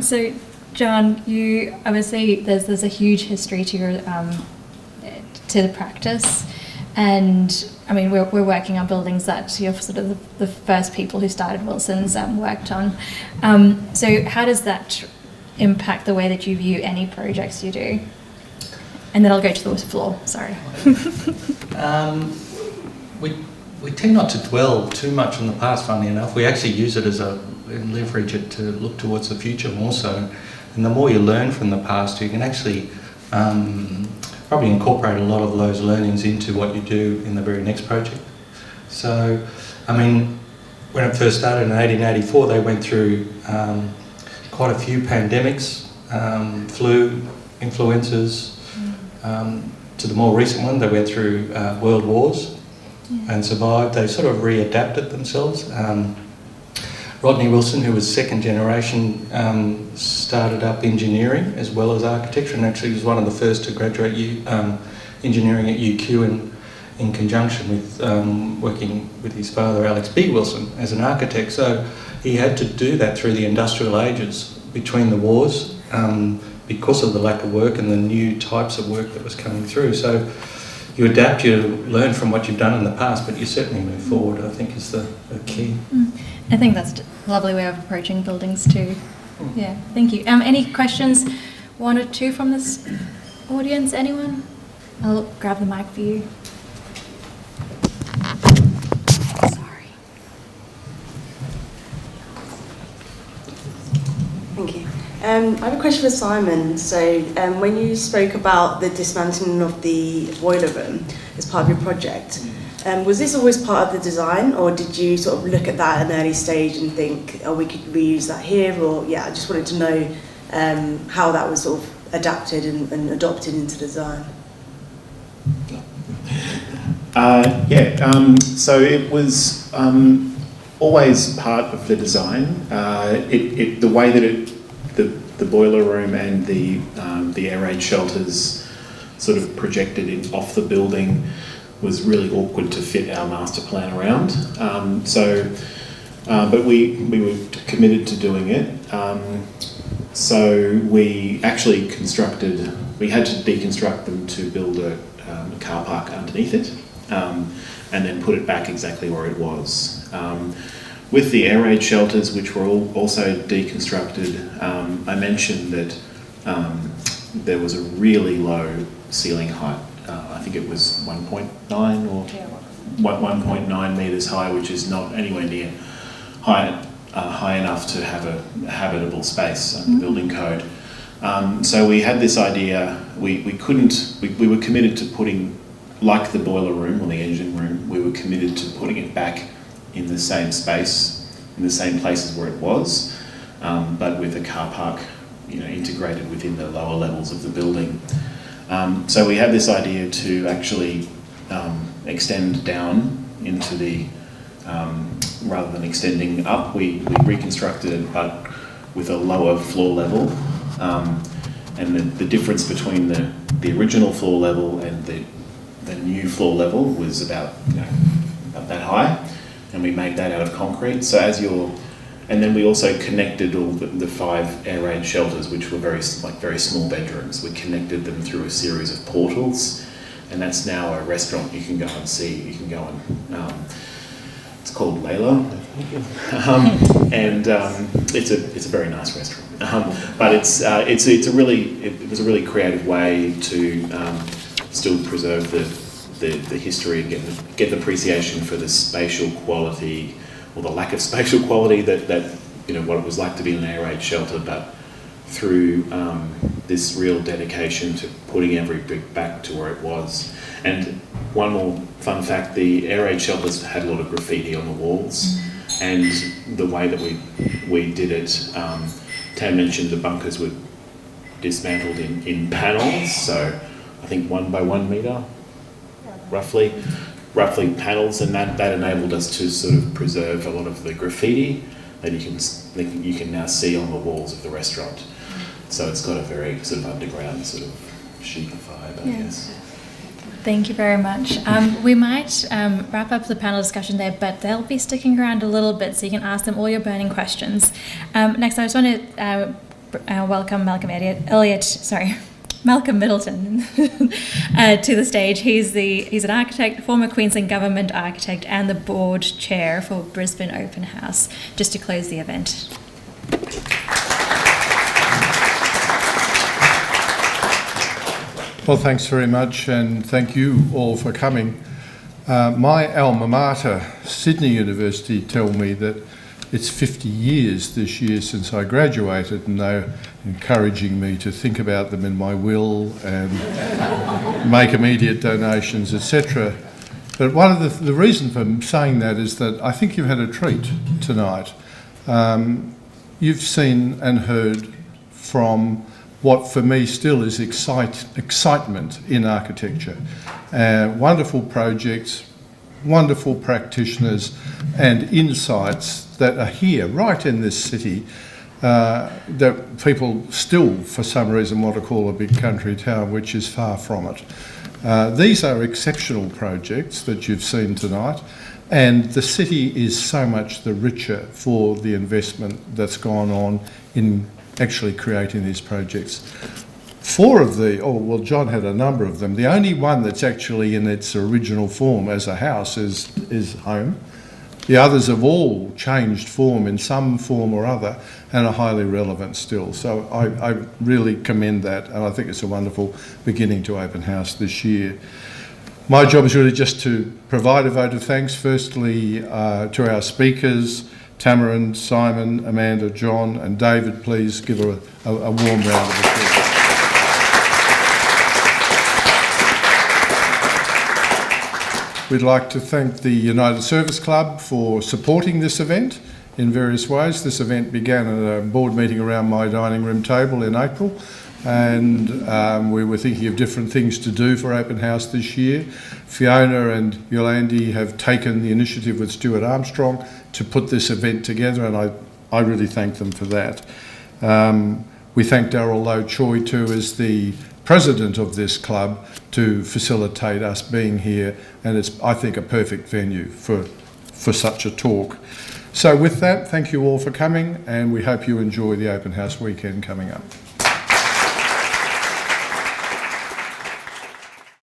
So John, you obviously, there's a huge history to your to the practice, and I mean we're working on buildings that you're sort of the first people who started Wilson's worked on. So how does that impact the way that you view any projects you do? And then I'll go to the floor. Sorry. We tend not to dwell too much on the past, funnily enough. We actually use it and leverage it to look towards the future more so. And the more you learn from the past, you can actually probably incorporate a lot of those learnings into what you do in the very next project. So, I mean, when it first started in 1884, they went through quite a few pandemics, flu, influenzas. To the more recent one, they went through world wars and survived. They sort of readapted themselves. Rodney Wilson, who was second generation, started up engineering as well as architecture, and actually was one of the first to graduate engineering at UQ in conjunction with working with his father, Alex B. Wilson, as an architect. So he had to do that through the industrial ages between the wars because of the lack of work and the new types of work that was coming through. So you adapt, you learn from what you've done in the past, but you certainly move forward, I think is the key. I think that's a lovely way of approaching buildings too. Yeah, thank you. Any questions, one or two from this audience? Anyone? I'll grab the mic for you. Sorry. Thank you. I have a question for Simon. So when you spoke about the dismantling of the boiler room as part of your project, was this always part of the design, or did you sort of look at that at an early stage and think, oh, we could reuse that here? Or I just wanted to know how that was sort of adapted and adopted into design. So it was always part of the design. The way that the boiler room and the air raid shelters sort of projected in off the building was really awkward to fit our master plan around. But we were committed to doing it. So we actually we had to deconstruct them to build a car park underneath it, and then put it back exactly where it was. With the air raid shelters, which were also deconstructed, I mentioned that there was a really low ceiling height. I think it was 1.9 or 1.9 metres high, which is not anywhere near high enough to have a habitable space under the building code. So we had this idea. We were committed to putting, like the boiler room or the engine room, we were committed to putting it back in the same space, in the same places where it was, but with a car park, integrated within the lower levels of the building. So we had this idea to actually extend down into the, rather than extending up, we reconstructed it, but with a lower floor level. And the difference between the original floor level and the new floor level was about that high, and we made that out of concrete. So and then we also connected all the 5 air raid shelters, which were very small bedrooms. We connected them through a series of portals, and that's now a restaurant you can go and see. You can go and it's called Layla, and it's a very nice restaurant. But it was a really creative way to still preserve the history and get the appreciation for the spatial quality, or the lack of spatial quality that what it was like to be in an air raid shelter, but through this real dedication to putting every brick back to where it was. And one more fun fact, the air raid shelters had a lot of graffiti on the walls, and the way that we did it, Tam mentioned the bunkers were dismantled in panels, so I think 1 by 1 metre, roughly panels, and that enabled us to sort of preserve a lot of the graffiti that you can now see on the walls of the restaurant. So it's got a very sort of underground sort of chic vibe, I guess. Thank you very much. We might wrap up the panel discussion there, but they'll be sticking around a little bit, so you can ask them all your burning questions. Next, I just want to welcome Malcolm Middleton to the stage. He's an architect, former Queensland Government architect, and the board chair for Brisbane Open House, just to close the event. Well, thanks very much, and thank you all for coming. My alma mater, Sydney University, tell me that it's 50 years this year since I graduated, and they're encouraging me to think about them in my will and make immediate donations, etc. But one of the reason for saying that is that I think you've had a treat tonight. You've seen and heard from what for me still is excitement in architecture. Wonderful projects, wonderful practitioners, and insights that are here, right in this city, that people still, for some reason, want to call a big country town, which is far from it. These are exceptional projects that you've seen tonight, and the city is so much the richer for the investment that's gone on in actually creating these projects. John had a number of them. The only one that's actually in its original form as a house is home. The others have all changed form in some form or other and are highly relevant still. So I really commend that, and I think it's a wonderful beginning to Open House this year. My job is really just to provide a vote of thanks, firstly to our speakers, Tamarind, Simon, Amanda, John and David. Please give a warm round of applause. We'd like to thank the United Service Club for supporting this event in various ways. This event began at a board meeting around my dining room table in April, and we were thinking of different things to do for Open House this year. Fiona and Yolandi have taken the initiative with Stuart Armstrong to put this event together, and I really thank them for that. We thank Darryl Lowe Choi too as the president of this club to facilitate us being here, and it's, I think, a perfect venue for such a talk. So with that, thank you all for coming, and we hope you enjoy the Open House weekend coming up.